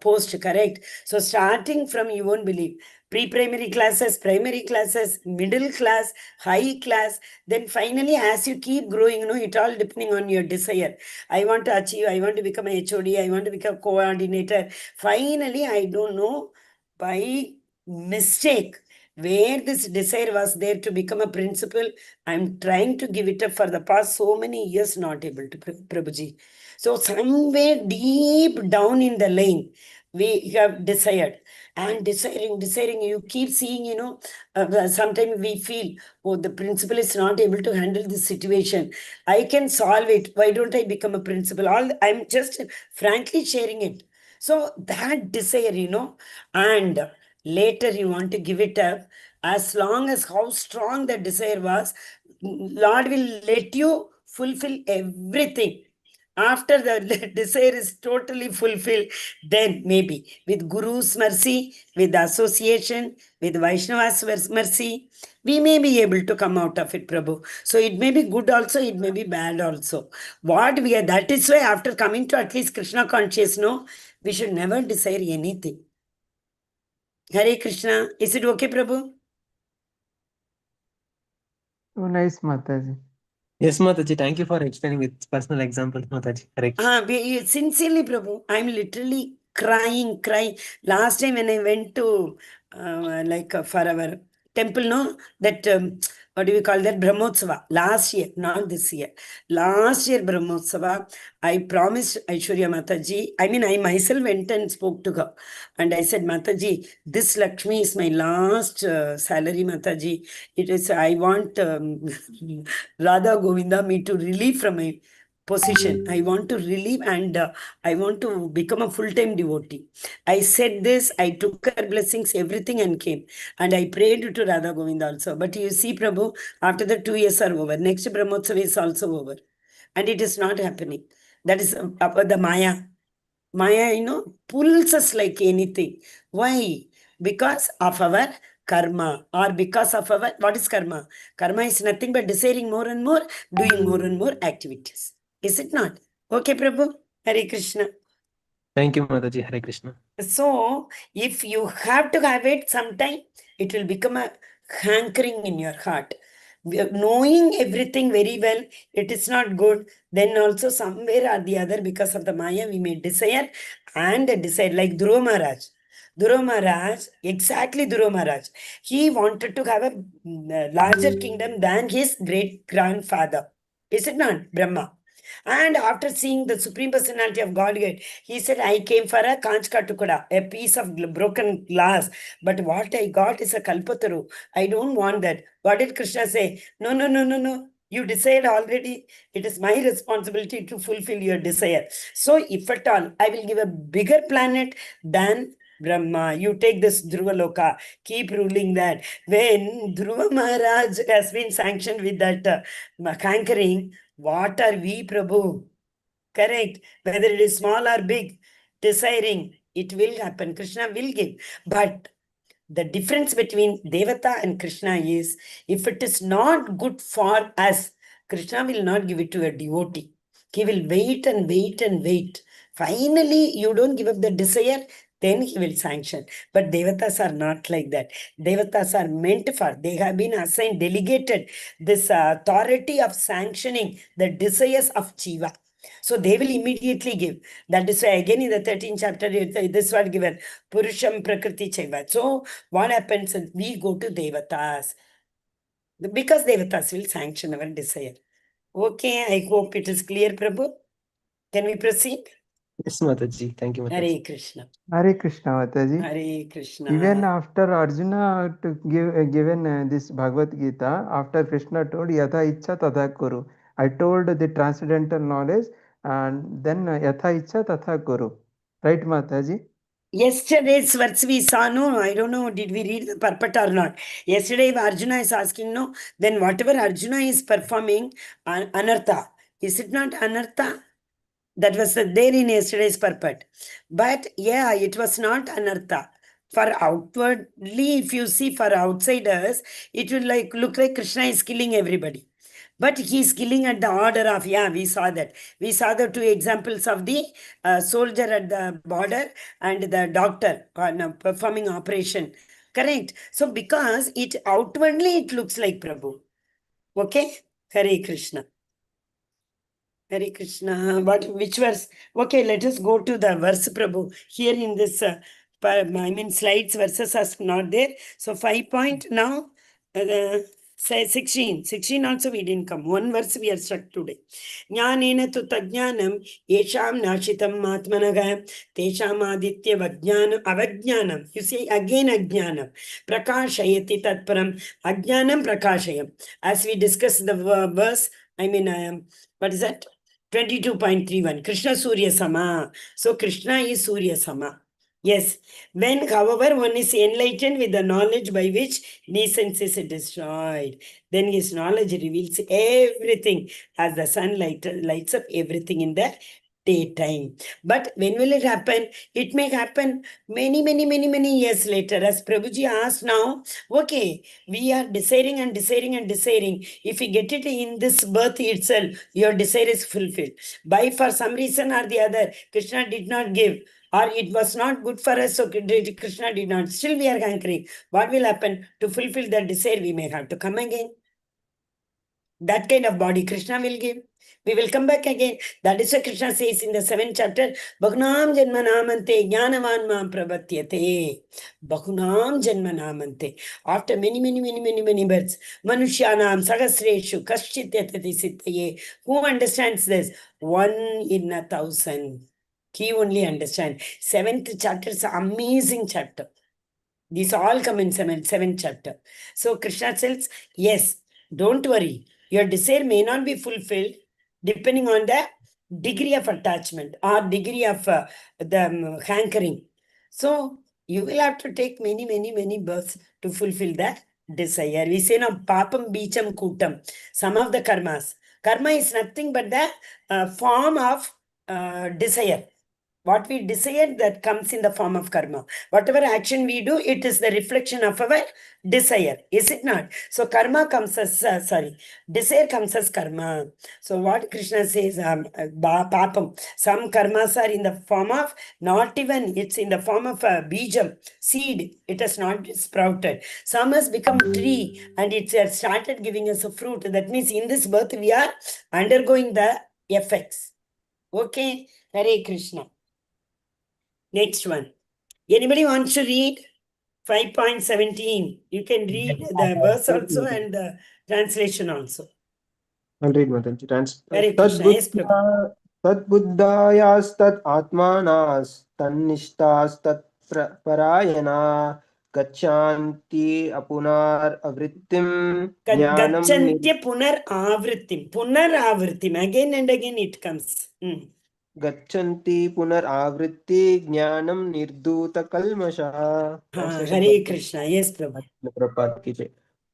[SPEAKER 2] post, correct? So starting from, you won't believe, pre-primary classes, primary classes, middle class, high class, then finally as you keep growing, you know, it all depending on your desire. I want to achieve, I want to become a HOD, I want to become coordinator. Finally, I don't know, by mistake, where this desire was there to become a principal, I'm trying to give it up for the past so many years, not able to, Prabhuji. So somewhere deep down in the lane, we have desired and desiring. You keep seeing, you know, sometimes we feel, oh, the principal is not able to handle this situation. I can solve it. Why don't I become a principal? I'm just frankly sharing it. So that desire, you know, and later you want to give it up. As long as how strong the desire was, Lord will let you fulfill everything. After the desire is totally fulfilled, then maybe with Guru's mercy, with association, with Vaishnava's mercy, we may be able to come out of it, Prabhu. So it may be good also, it may be bad also. What we are, that is why after coming to at least Krishna conscious, no, we should never desire anything. Hare Krishna. Is it okay, Prabhu?
[SPEAKER 1] So nice, Mataji.
[SPEAKER 5] Yes, Mataji, thank you for explaining with personal examples, Mataji.
[SPEAKER 2] Sincerely, Prabhu, I'm literally crying. Last time when I went to for our temple, no, that what do we call that? Brahmotsava. Last year, not this year. Last year, Brahmotsava, I promised Aishwarya Mataji. I mean, I myself went and spoke to her. And I said, Mataji, this Lakshmi is my last salary, Mataji. It is, I want Radha Govinda me to relieve from my position. I want to relieve and I want to become a full-time devotee. I said this, I took her blessings, everything, and came. And I prayed to Radha Govinda also. But you see, Prabhu, after the 2 years are over, next Brahmotsava is also over. And it is not happening. That is the Maya. Maya, you know, pulls us like anything. Why? Because of our karma, or because of our, what is karma? Karma is nothing but desiring more and more, doing more and more activities. Is it not? Okay, Prabhu. Hare Krishna.
[SPEAKER 5] Thank you, Mataji. Hare Krishna.
[SPEAKER 2] So, if you have to have it sometime, it will become a hankering in your heart. Knowing everything very well, it is not good. Then also somewhere or the other, because of the Maya, we may desire and desire, like Dhruva Maharaj. Dhruva Maharaj, exactly Dhruva Maharaj. He wanted to have a larger kingdom than his great grandfather. Is it not? Brahma. And after seeing the Supreme Personality of Godhead, he said, I came for a Kanchka Tukada, a piece of broken glass. But what I got is a Kalpataru. I don't want that. What did Krishna say? No. You decided already. It is my responsibility to fulfill your desire. So, if at all, I will give a bigger planet than Brahma. You take this Dhruva Loka, keep ruling that. When Dhruva Maharaj has been sanctioned with that conquering, what are we, Prabhu? Correct. Whether it is small or big, desiring, it will happen. Krishna will give. But the difference between Devata and Krishna is, if it is not good for us, Krishna will not give it to a devotee. He will wait and wait and wait. Finally, you don't give up the desire, then he will sanction. But Devatas are not like that. Devatas are meant for, they have been assigned, delegated this authority of sanctioning the desires of Jiva. So they will immediately give. That is why again in the 13th chapter, this word given, Purusham Prakriti Chaiva. So what happens? We go to Devatas. Because Devatas will sanction our desire. Okay, I hope it is clear, Prabhu. Can we proceed?
[SPEAKER 5] Yes, Mataji. Thank you, Mataji.
[SPEAKER 2] Hare Krishna.
[SPEAKER 1] Hare Krishna, Mataji.
[SPEAKER 2] Hare Krishna.
[SPEAKER 1] Even after Arjuna to given this Bhagavad Gita, after Krishna told Yatha Ichha Tatha Kuru, I told the transcendental knowledge, and then Yatha Ichha Tatha Kuru. Right, Mataji?
[SPEAKER 2] Yesterday's verse we saw, no, I don't know, did we read the purport or not? Yesterday, if Arjuna is asking, no, then whatever Arjuna is performing, anartha, is it not anartha? That was there in yesterday's purport. But yeah, it was not anartha. For outwardly, if you see for outsiders, it will look like Krishna is killing everybody. But he is killing at the order of, yeah, we saw that. We saw the two examples of the soldier at the border and the doctor performing operation. Correct. So because it outwardly, it looks like Prabhu. Okay? Hare Krishna. Hare Krishna. Which verse? Okay, let us go to the verse, Prabhu. Here in this, slides, verses are not there. So 5 point now, say 16. 16 also we didn't come. One verse we are stuck today. Jnanena tu tajnanam yesham nashitam atmanaga tesham aditya avajnanam. You say again ajnanam. Prakashayati tatparam. Ajnanam prakashayam. As we discussed the verse, what is that? 22.31. Krishna Surya Sama. So Krishna is Surya Sama. Yes. When, however, one is enlightened with the knowledge by which decency is destroyed, then his knowledge reveals everything as the sun lights up everything in the daytime. But when will it happen? It may happen many years later. As Prabhuji asked now, okay, we are desiring and desiring and desiring. If we get it in this birth itself, your desire is fulfilled. By for some reason or the other, Krishna did not give, or it was not good for us, so Krishna did not. Still we are hankering. What will happen? To fulfill that desire, we may have to come again. That kind of body Krishna will give. We will come back again. That is what Krishna says in the 7th chapter. Bahunam janmanamante jnanavan mam prabhatyate. Bahunam janmanamante. After many births. Manushyanam sahasreshu kaschit yatati sittaye. Who understands this? 1 in 1,000. He only understands. 7th chapter is an amazing chapter. These all come in 7th chapter. So Krishna says, yes, don't worry. Your desire may not be fulfilled depending on the degree of attachment or degree of the hankering. So you will have to take many births to fulfill that desire. We say now, papam bicham kutam. Some of the karmas. Karma is nothing but the form of desire. What we desire, that comes in the form of karma. Whatever action we do, it is the reflection of our desire. Is it not? So karma comes as, desire comes as karma. So what Krishna says, papam. Some karmas are in the form of, not even, it's in the form of a bijam, seed. It has not sprouted. Some has become tree and it has started giving us a fruit. That means in this birth, we are undergoing the effects. Okay? Hare Krishna. Next one. Anybody wants to read 5.17? You can read the verse also and the translation also.
[SPEAKER 5] I'll read Mataji.
[SPEAKER 2] Hare Krishna. Yes, Prabhu.
[SPEAKER 5] Tadbuddhayastat atmanas tannishtastat parayana gachanti apunar avrittim jnanam
[SPEAKER 2] Gachantya punar avrittim. Punar avrittim. Again and again it comes.
[SPEAKER 5] Gachanti punar avritti jnanam nirduta kalmasha.
[SPEAKER 2] Hare Krishna. Yes, Prabhu.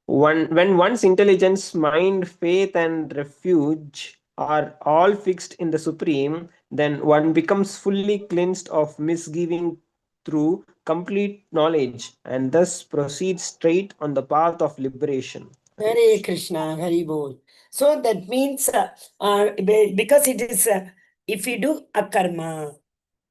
[SPEAKER 5] When one's intelligence, mind, faith, and refuge are all fixed in the Supreme, then one becomes fully cleansed of misgiving through complete knowledge and thus proceeds straight on the path of liberation.
[SPEAKER 2] Hare Krishna. Hare Bol. So that means, because it is, if you do akarma,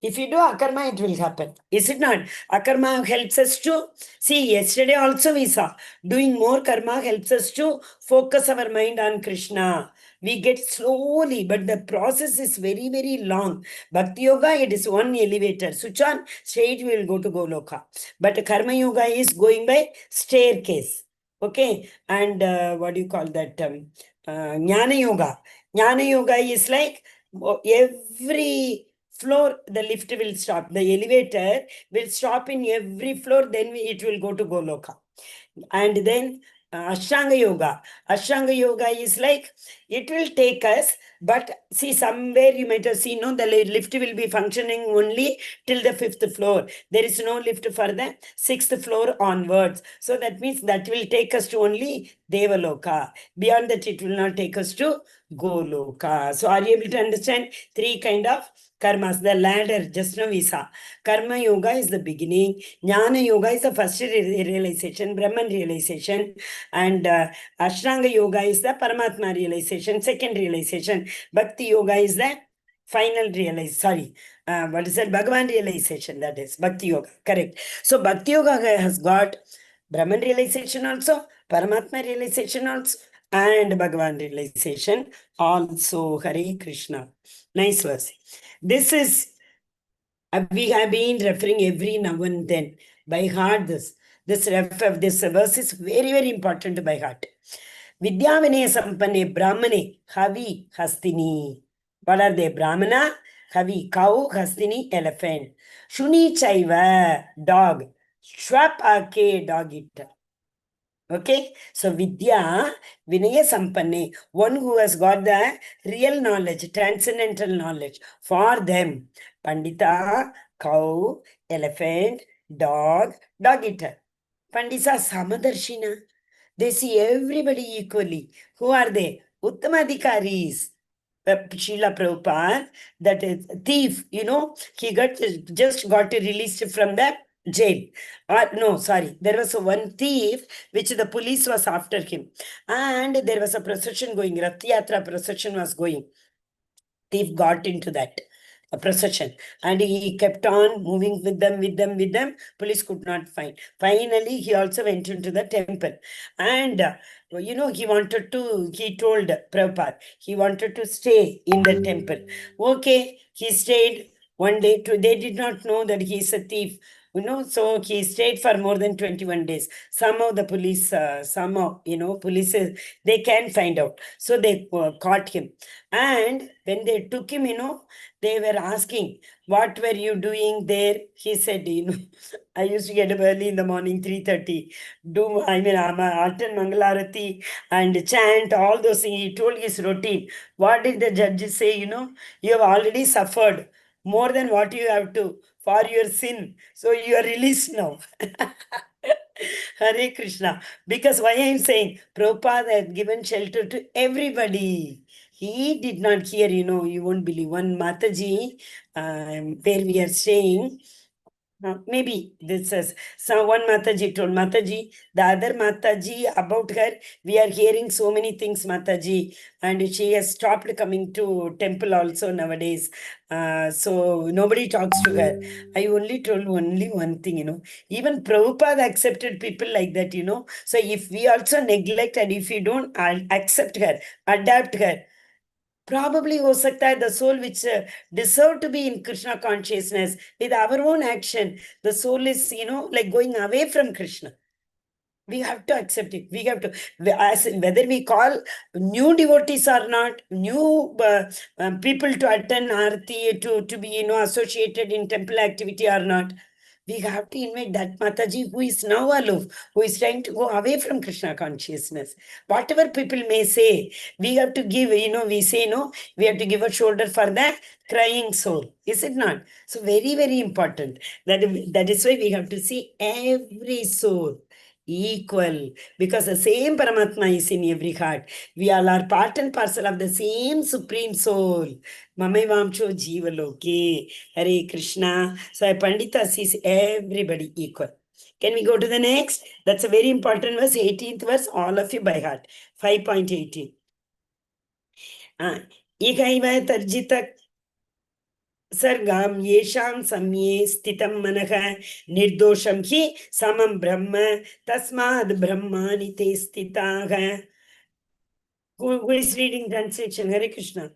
[SPEAKER 2] if you do akarma, it will happen. Is it not? Akarma helps us to, see, yesterday also we saw, doing more karma helps us to focus our mind on Krishna. We get slowly, but the process is very, very long. Bhakti Yoga, it is one elevator. Switch on, straight we will go to Goloka. But Karma Yoga is going by staircase. Okay, and what do you call that? Jnana Yoga. Jnana Yoga is like every floor, the lift will stop. The elevator will stop in every floor, then it will go to Goloka. And then Ashtanga Yoga. Ashtanga Yoga is like, it will take us, but see, somewhere you might have seen, no, the lift will be functioning only till the 5th floor. There is no lift for the 6th floor onwards. So that means that will take us to only Devaloka. Beyond that, it will not take us to Goloka. So are you able to understand 3 kind of karmas? The ladder, just now we saw. Karma Yoga is the beginning. Jnana Yoga is the first realization, Brahman realization. And Ashtanga Yoga is the Paramatma realization, second realization. Bhakti Yoga is the final realization. What is that? Bhagavan realization, that is Bhakti Yoga. Correct. So Bhakti Yoga has got Brahman realization also, Paramatma realization also, and Bhagavan realization also. Hare Krishna. Nice verse. This is, we have been referring every now and then by heart. This verse is very, very important by heart. Vidyavane Sampanne Brahmane Havi Hastini. What are they? Brahmana, Havi, cow, Hastini, elephant. Shuni Chaiva, dog. Shwapake, dog eater. Okay, so Vidya, Vinaya Sampanne, one who has got the real knowledge, transcendental knowledge. For them, Pandita, cow, elephant, dog, dog eater. Pandita Samadarshina. They see everybody equally. Who are they? Uttamadhikaris. Srila Prabhupada, that is thief, he just got released from the jail. No, sorry, there was one thief which the police was after him, and there was a procession going, Rath Yatra procession was going. Thief got into that procession, and he kept on moving with them. Police could not find. Finally, he also went into the temple, and he told Prabhupada, he wanted to stay in the temple. Okay, he stayed. One day, they did not know that he is a thief. So he stayed for more than 21 days. Somehow the police, police, they can find out. So they caught him. And when they took him, they were asking, what were you doing there? He said, I used to get up early in the morning, 3:30, I'm attend Mangalarati and chant, all those things. He told his routine. What did the judges say? You have already suffered more than what you have to for your sin. So you are released now. Hare Krishna. Because why I am saying, Prabhupada had given shelter to everybody. He did not hear, you won't believe. One Mataji, where we are staying, maybe this is one Mataji told Mataji, the other Mataji, about her, we are hearing so many things, Mataji, and she has stopped coming to temple also nowadays. So nobody talks to her. I only told only one thing, even Prabhupada accepted people like that, So if we also neglect and if we don't accept her, adapt her, probably ho sakta hai, the soul which deserve to be in Krishna consciousness, with our own action, the soul is, like going away from Krishna. We have to accept it. We have to, whether we call new devotees or not, new people to attend Arati, to be, associated in temple activity or not, we have to invite that Mataji who is now aloof, who is trying to go away from Krishna consciousness. Whatever people may say, we have to give, we say, we have to give a shoulder for the crying soul. Is it not? So very, very important. That is why we have to see every soul equal, because the same Paramatma is in every heart. We all are part and parcel of the same Supreme Soul. Mamaivamcho Jivaloke. Hare Krishna. So a Pandita sees everybody equal. Can we go to the next? That's a very important verse, 18th verse, all of you by heart. 5.18. Ikaiva tarjita सर्गाम येषां सम्ये स्थितं मनः निर्दोषं हि समं ब्रह्म तस्माद् ब्रह्माणि ते स्थिताः. Who is reading translation? Hare Krishna.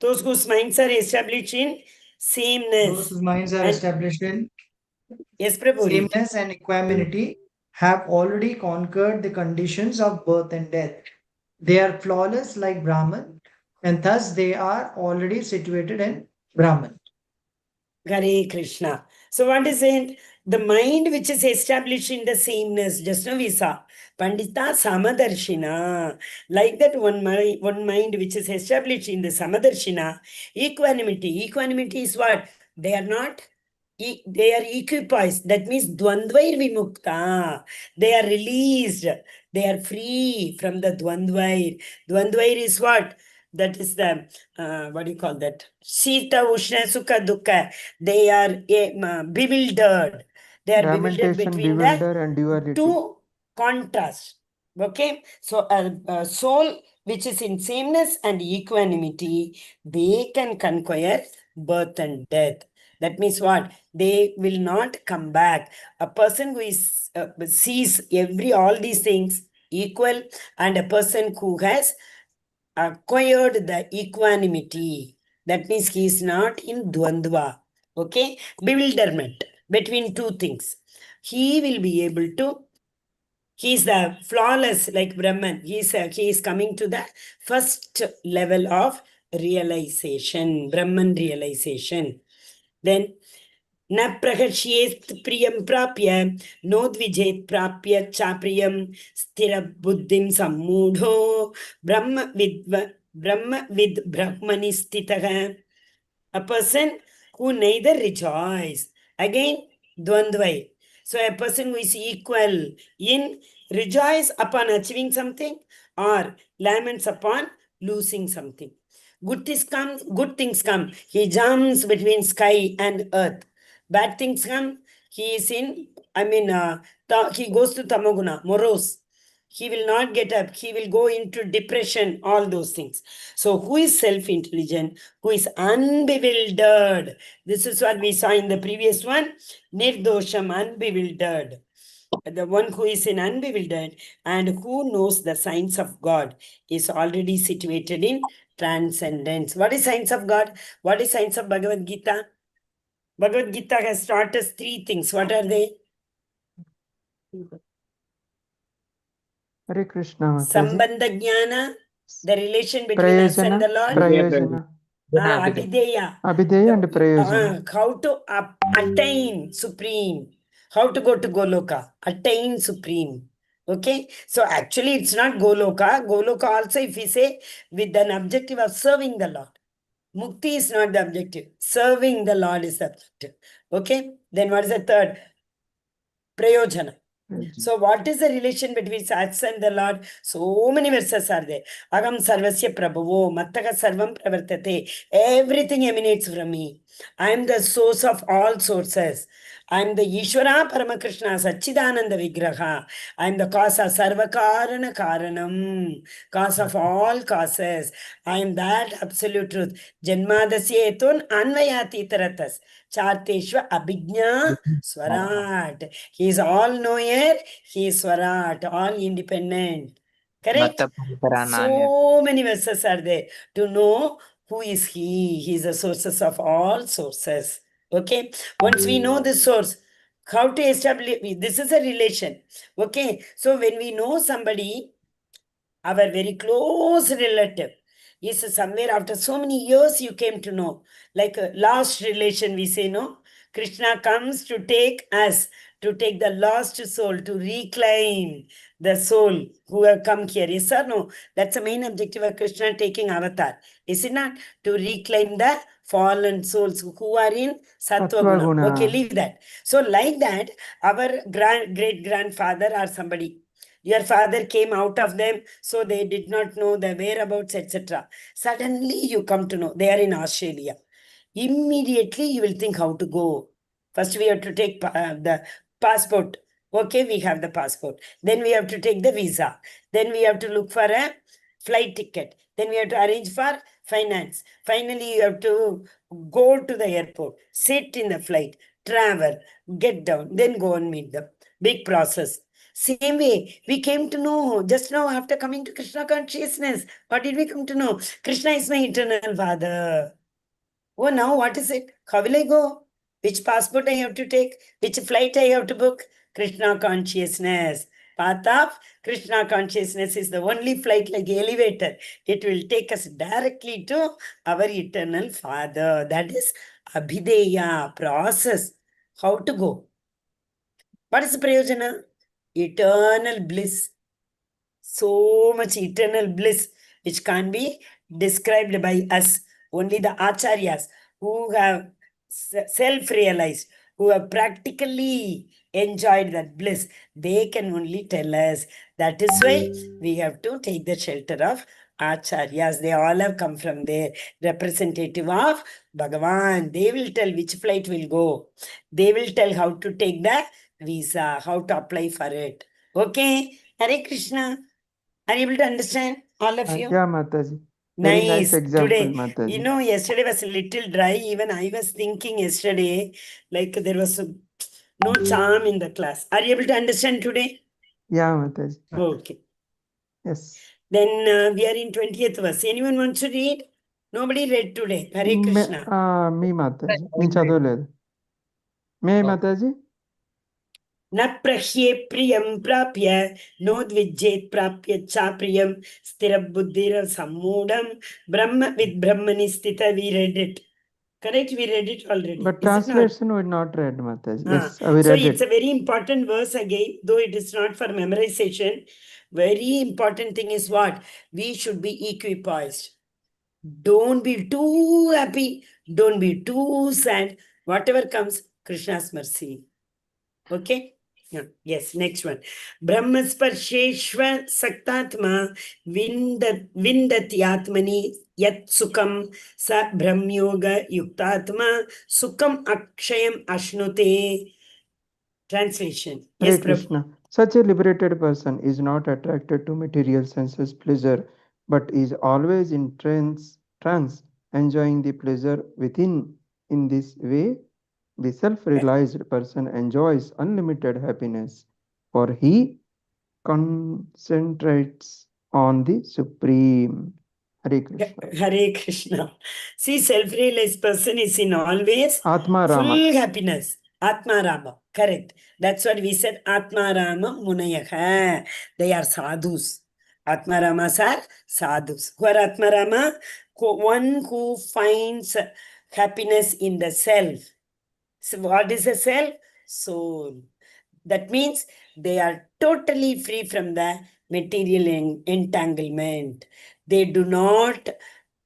[SPEAKER 2] Those whose minds are established in sameness.
[SPEAKER 3] Those whose minds are
[SPEAKER 2] And-
[SPEAKER 3] established in
[SPEAKER 2] Yes, Prabhu. read.
[SPEAKER 3] sameness and equanimity have already conquered the conditions of birth and death. They are flawless like Brahman, and thus they are already situated in Brahman.
[SPEAKER 2] Hare Krishna. So what is it? The mind which is established in the sameness, just now we saw. Pandita Samadarshina. Like that one mind which is established in the Samadarshina. Equanimity. Equanimity is what? They are not, they are equipoised. That means Dvandvair Vimukta. They are released. They are free from the Dvandvair. Dvandvair is what? That is the, what do you call that? Sita, Ushna, Sukha, Dukkha. They are bewildered. They are bewildered
[SPEAKER 1] Lamentation,
[SPEAKER 2] between
[SPEAKER 1] bewilder, and
[SPEAKER 2] the
[SPEAKER 1] duality.
[SPEAKER 2] two contrasts. Okay, so a soul which is in sameness and equanimity, they can conquer birth and death. That means what? They will not come back. A person who is sees all these things equal, and a person who has acquired the equanimity, that means he is not in dvandva, okay, bewilderment between two things. He will be able to, he is the flawless like Brahman. He is coming to the first level of realization, Brahman realization. Then न प्रहर्ष्येत् प्रियं प्राप्य नोद्विजेत् प्राप्य चाप्रियं स्थिरबुद्धिं सम्मूढो ब्रह्मविद् ब्रह्मणि स्थितः. A person who neither rejoice, again dvandvai. So a person who is equal in rejoice upon achieving something or laments upon losing something. Good things come. He jumps between sky and earth. Bad things come. He is in, he goes to tamoguna, morose. He will not get up. He will go into depression, all those things. So who is self-intelligent? Who is unbewildered? This is what we saw in the previous one. Nirdosham, unbewildered. The one who is in unbewildered and who knows the signs of God is already situated in transcendence. What is signs of God? What is signs of Bhagavad Gita? Bhagavad Gita has taught us three things. What are they?
[SPEAKER 1] Hare Krishna, Mataji.
[SPEAKER 2] Sambandha Jnana, the relation between us and the Lord.
[SPEAKER 1] Prayojana.
[SPEAKER 2] Abhideya.
[SPEAKER 1] Abhideya and Prayojana.
[SPEAKER 2] How to attain supreme. How to go to Goloka. Attain supreme. Okay. So actually it's not Goloka. Goloka also, if we say, with an objective of serving the Lord. Mukti is not the objective. Serving the Lord is the objective. Okay. Then what is the third? Prayojana. So what is the relation between us and the Lord? So many verses are there. Agam sarvasya prabhavo, mattaka sarvam pravartate. Everything emanates from me. I am the source of all sources. I am the Ishvara Paramakrishna Satchidananda Vigraha. I am the cause of Sarva Karana Karanam. Cause of all causes. I am that absolute truth. Janmadasya etun anvayati taratas. Charteshva abhijna swarat. He is all knower. He is swarat. All independent. Correct? So many verses are there to know who is he. He is the sources of all sources. Okay. Once we know the source, how to establish, this is a relation. Okay. So when we know somebody, our very close relative is somewhere after so many years you came to know, like a lost relation, we say, no? Krishna comes to take us, to take the lost soul, to reclaim the soul who have come here. Yes or no? That's the main objective of Krishna taking avatar. Is it not? To reclaim the fallen souls who are in Sattva Guna. Okay, leave that. So like that, our great-grandfather or somebody, your father came out of them, so they did not know the whereabouts, etc. Suddenly you come to know they are in Australia. Immediately you will think how to go. First we have to take the passport. Okay, we have the passport. Then we have to take the visa. Then we have to look for a flight ticket. Then we have to arrange for finance. Finally, you have to go to the airport, sit in the flight, travel, get down, then go and meet them. Big process. Same way, we came to know just now after coming to Krishna consciousness. What did we come to know? Krishna is my eternal Father. Oh, now what is it? How will I go? Which passport I have to take? Which flight I have to book? Krishna consciousness. Path of Krishna consciousness is the only flight like elevator. It will take us directly to our eternal Father. That is Abhideya process. How to go? What is the prayojana? Eternal bliss. So much eternal bliss which can't be described by us. Only the acharyas who have self-realized, who have practically enjoyed that bliss, they can only tell us. That is why we have to take the shelter of acharyas. They all have come from there, representative of Bhagavan. They will tell which flight will go. They will tell how to take the visa, how to apply for it. Okay, Hare Krishna. Are you able to understand, all of you?
[SPEAKER 1] Yeah, Mataji. Very nice
[SPEAKER 2] Nice.
[SPEAKER 1] example,
[SPEAKER 2] Today,
[SPEAKER 1] Mataji.
[SPEAKER 2] yesterday was a little dry. Even I was thinking yesterday, like there was no charm in the class. Are you able to understand today?
[SPEAKER 1] Yeah, Mataji.
[SPEAKER 2] Okay.
[SPEAKER 1] Yes.
[SPEAKER 2] Then we are in 20th verse. Anyone wants to read? Nobody read today. Hare Krishna.
[SPEAKER 1] Me, Mataji. నేను చదవలేదు. మే Mataji?
[SPEAKER 2] न प्रह्ये प्रियं प्राप्य नोद्विज्जेत् प्राप्य चाप्रियं स्थिरबुद्धिरसम्मूढं ब्रह्म with ब्रह्मणि स्थित. We read it. Correct? We read it already.
[SPEAKER 1] But
[SPEAKER 2] Is it not?
[SPEAKER 1] translation we not read, Mataji. Yes, we
[SPEAKER 2] So
[SPEAKER 1] read
[SPEAKER 2] it's
[SPEAKER 1] it.
[SPEAKER 2] a very important verse again, though it is not for memorization. Very important thing is what? We should be equipoised. Don't be too happy. Don't be too sad. Whatever comes, Krishna's mercy. Okay? Yeah. Yes, next one. Brahmasparsheshva saktatma vindati atmani yat sukham sa brahmyoga yuktatma sukham akshayam ashnute. Translation.
[SPEAKER 1] Hare
[SPEAKER 2] Yes, Prabhu.
[SPEAKER 1] Krishna. Such a liberated person is not attracted to material senses pleasure, but is always in trance, enjoying the pleasure within. In this way, the self-realized person enjoys unlimited happiness, for he concentrates on the Supreme. Hare Krishna.
[SPEAKER 2] Hare Krishna. See, self-realized person is in always
[SPEAKER 1] Atma
[SPEAKER 2] full
[SPEAKER 1] Rama.
[SPEAKER 2] happiness. Atma Rama. Correct. That's what we said. Atma Rama Munayaka. They are sadhus. Atma Ramas are sadhus. Who are Atma Rama? One who finds happiness in the self. So what is the self? Soul. That means they are totally free from the material entanglement. They do not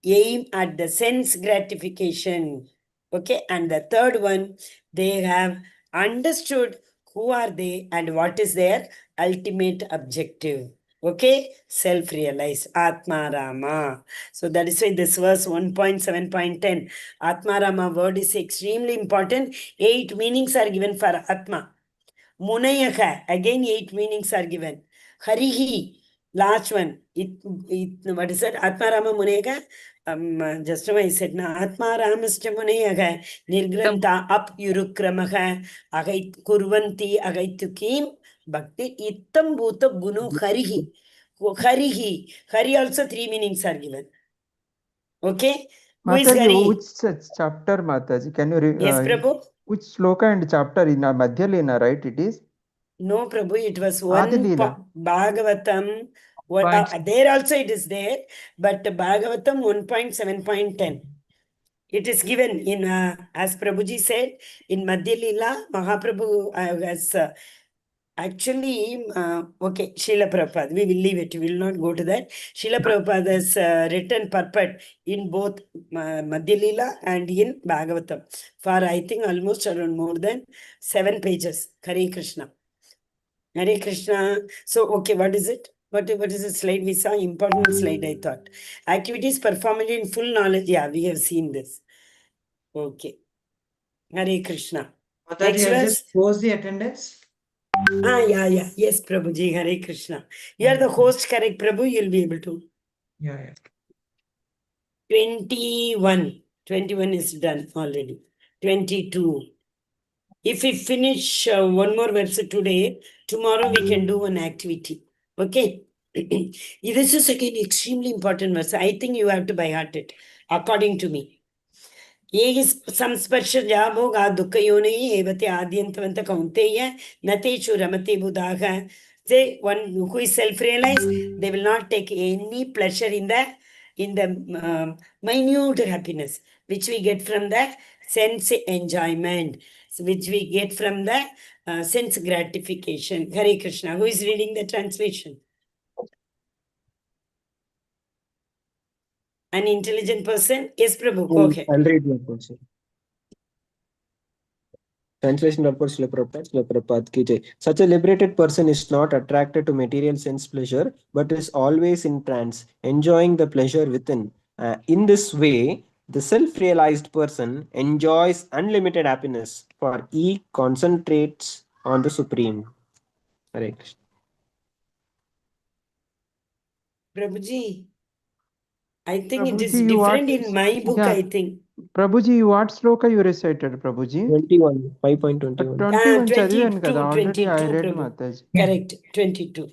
[SPEAKER 2] aim at the sense gratification. Okay, and the third one, they have understood who are they and what is their ultimate objective. Okay, self-realized, Atma Rama. So that is why this verse 1.7.10, Atma Rama word is extremely important. 8 meanings are given for Atma. Munayaka, again 8 meanings are given. Harihi, last one. What is that? Atmarama Munayaka. Just now I said, na Atmaramascha Munayaka. Nirgranta up yurukramaha. Agait kurvanti agaitukim. Bhakti ittam bhuta gunu harihi. Harihi. Hari also 3 meanings are given. Okay? Who is
[SPEAKER 1] Mataji,
[SPEAKER 2] Hari?
[SPEAKER 1] which chapter, Mataji? Can you
[SPEAKER 2] Yes, Prabhu?
[SPEAKER 1] which sloka and chapter in Madhyalina, right? It is?
[SPEAKER 2] No, Prabhu, it was one
[SPEAKER 1] Adilila.
[SPEAKER 2] Bhagavatam. There also it is there, but Bhagavatam 1.7.10. It is given in, as Prabhuji said, in Madhya Lila, Mahaprabhu has actually, okay, Srila Prabhupada, we will leave it, we will not go to that. Srila Prabhupada has written purport in both Madhya Lila and in Bhagavatam for, I think, almost around more than 7 pages. Hare Krishna. Hare Krishna. So, okay, what is it? What is the slide we saw? Important slide, I thought. Activities performed in full knowledge. Yeah, we have seen this. Okay. Hare Krishna.
[SPEAKER 3] Mataji,
[SPEAKER 2] Next
[SPEAKER 3] I'll
[SPEAKER 2] verse.
[SPEAKER 3] just post the attendance.
[SPEAKER 2] Yeah. Yes, Prabhuji. Hare Krishna. You are the host, correct, Prabhu? You'll be able to.
[SPEAKER 3] Yeah.
[SPEAKER 2] 21. 21 is done already. 22. If we finish one more verse today, Tomorrow we can do an activity. Okay. This is again extremely important verse. I think you have to by heart it, according to me. ये संस्पर्श जाभोगा दुःखयोनिः एवते आद्यन्तवन्त कौन्तेय न तेषु रमते बुधाः. Say one who is self-realized, they will not take any pleasure in the minute happiness which we get from the sense enjoyment, which we get from the sense gratification. Hare Krishna. Who is reading the translation? An intelligent person? Yes, Prabhu, go ahead.
[SPEAKER 5] I'll read one question. Translation purport Srila Prabhupada ki jai. Such a liberated person is not attracted to material sense pleasure, but is always in trance, enjoying the pleasure within. In this way, the self-realized person enjoys unlimited happiness, for he concentrates on the Supreme. Hare Krishna.
[SPEAKER 2] Prabhuji, I think it is
[SPEAKER 1] Prabhuji,
[SPEAKER 2] different in my book,
[SPEAKER 1] yeah.
[SPEAKER 2] I think.
[SPEAKER 1] Prabhuji, what sloka you recited, Prabhuji?
[SPEAKER 5] 21, 5.21.
[SPEAKER 1] 21
[SPEAKER 2] 22,
[SPEAKER 1] చదివాను కదా, already I
[SPEAKER 2] 22,
[SPEAKER 1] read
[SPEAKER 2] Prabhu.
[SPEAKER 1] Mataji.
[SPEAKER 2] Correct, 22.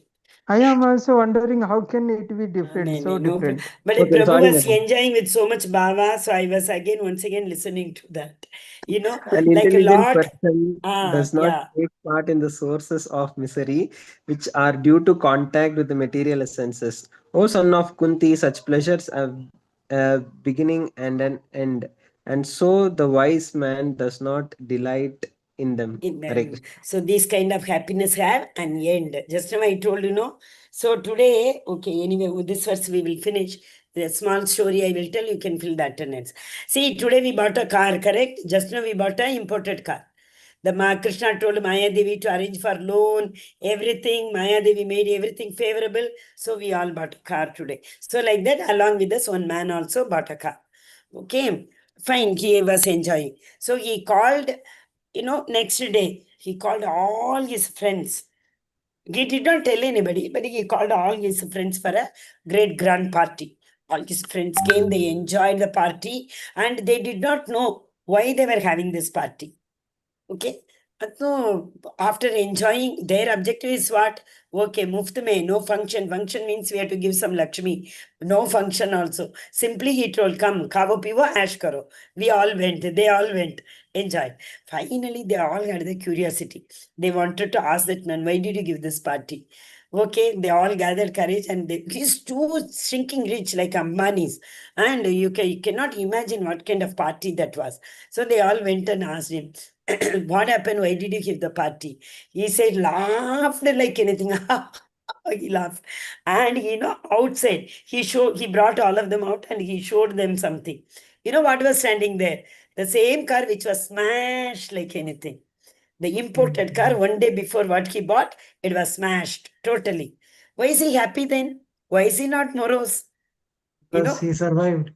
[SPEAKER 1] I am also wondering how can it be different,
[SPEAKER 2] No,
[SPEAKER 1] so
[SPEAKER 2] no,
[SPEAKER 1] different.
[SPEAKER 2] but
[SPEAKER 5] Okay,
[SPEAKER 2] Prabhu
[SPEAKER 5] sorry,
[SPEAKER 2] was
[SPEAKER 5] madam.
[SPEAKER 2] enjoying with so much bhava, so I was once again listening to that. You know,
[SPEAKER 5] An
[SPEAKER 2] like a
[SPEAKER 5] intelligent
[SPEAKER 2] lot.
[SPEAKER 5] person does not
[SPEAKER 2] Yeah.
[SPEAKER 5] take part in the sources of misery, which are due to contact with the material essences. O son of Kunti, such pleasures have a beginning and an end, and so the wise man does not delight in them.
[SPEAKER 2] In
[SPEAKER 5] Hare
[SPEAKER 2] them.
[SPEAKER 5] Krishna.
[SPEAKER 2] So this kind of happiness have an end. Just now I told you, no. So today, okay, anyway, with this verse we will finish. The small story I will tell, you can fill the attendance. See, today we bought a car, correct? Just now we bought an imported car. The Krishna told Maya Devi to arrange for loan, everything. Maya Devi made everything favorable. So we all bought a car today. So like that, along with us, one man also bought a car. Okay, fine. He was enjoying. So he called, next day, he called all his friends. He did not tell anybody, but he called all his friends for a great grand party. All his friends came, they enjoyed the party, and they did not know why they were having this party. Okay. So after enjoying, their objective is what? Okay, muft mein, no function. Function means we have to give some Lakshmi. No function also. Simply he told, come, khavo pivo, ash karo. We all went. They all went. Enjoyed. Finally, they all had the curiosity. They wanted to ask that man, why did you give this party? Okay, they all gathered courage and he's too shrinking rich like Ambani's. And you cannot imagine what kind of party that was. So they all went and asked him, what happened? Why did you give the party? He said, laughed like anything. He laughed. And outside, he brought all of them out and he showed them something. You know what was standing there? The same car which was smashed like anything. The imported car, one day before what he bought, it was smashed totally. Why is he happy then? Why is he not morose?
[SPEAKER 3] Because he survived.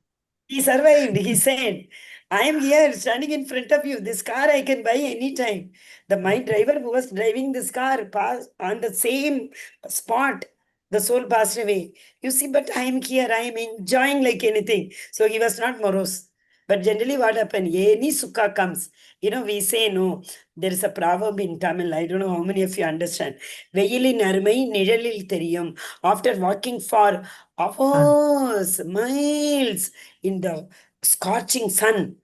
[SPEAKER 2] He survived. He said, I am here standing in front of you. This car I can buy anytime. My driver who was driving this car passed on the same spot. The soul passed away. You see, but I am here. I am enjoying like anything. So he was not morose. But generally, what happened? Any sukha comes. We say no. There is a proverb in Tamil. I don't know how many of you understand. Veyilin armai nizhalil theriyum. After walking for hours, miles in the scorching sun,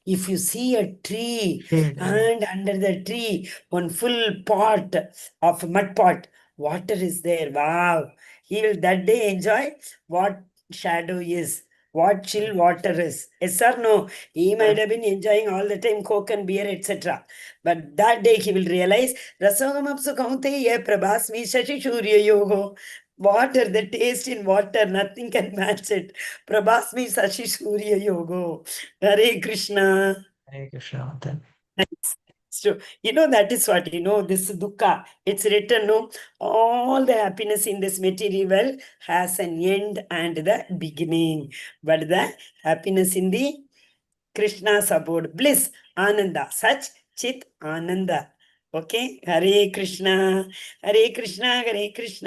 [SPEAKER 2] if you see a tree
[SPEAKER 3] Shade,
[SPEAKER 2] and under the tree, one full pot of mud pot, water is there. Wow. He will that day enjoy what shadow is, what chill water is. Yes or no? He might have been enjoying all the time Coke and beer, etc. But that day he will realize, Rasamapsu Kaunteya Prabhasmi Shashi Shurya Yogo. Water, the taste in water, nothing can match it. Prabhasmi Sashi Surya Yogo. Hare Krishna.
[SPEAKER 3] Hare Krishna. Then.
[SPEAKER 2] So, that is what, this dukkha. It's written, no, all the happiness in this material world has an end and the beginning. But the happiness in the Krishna's abode, bliss, Ananda, such Chit Ananda. Okay? Hare Krishna, Hare Krishna, Hare Krishna.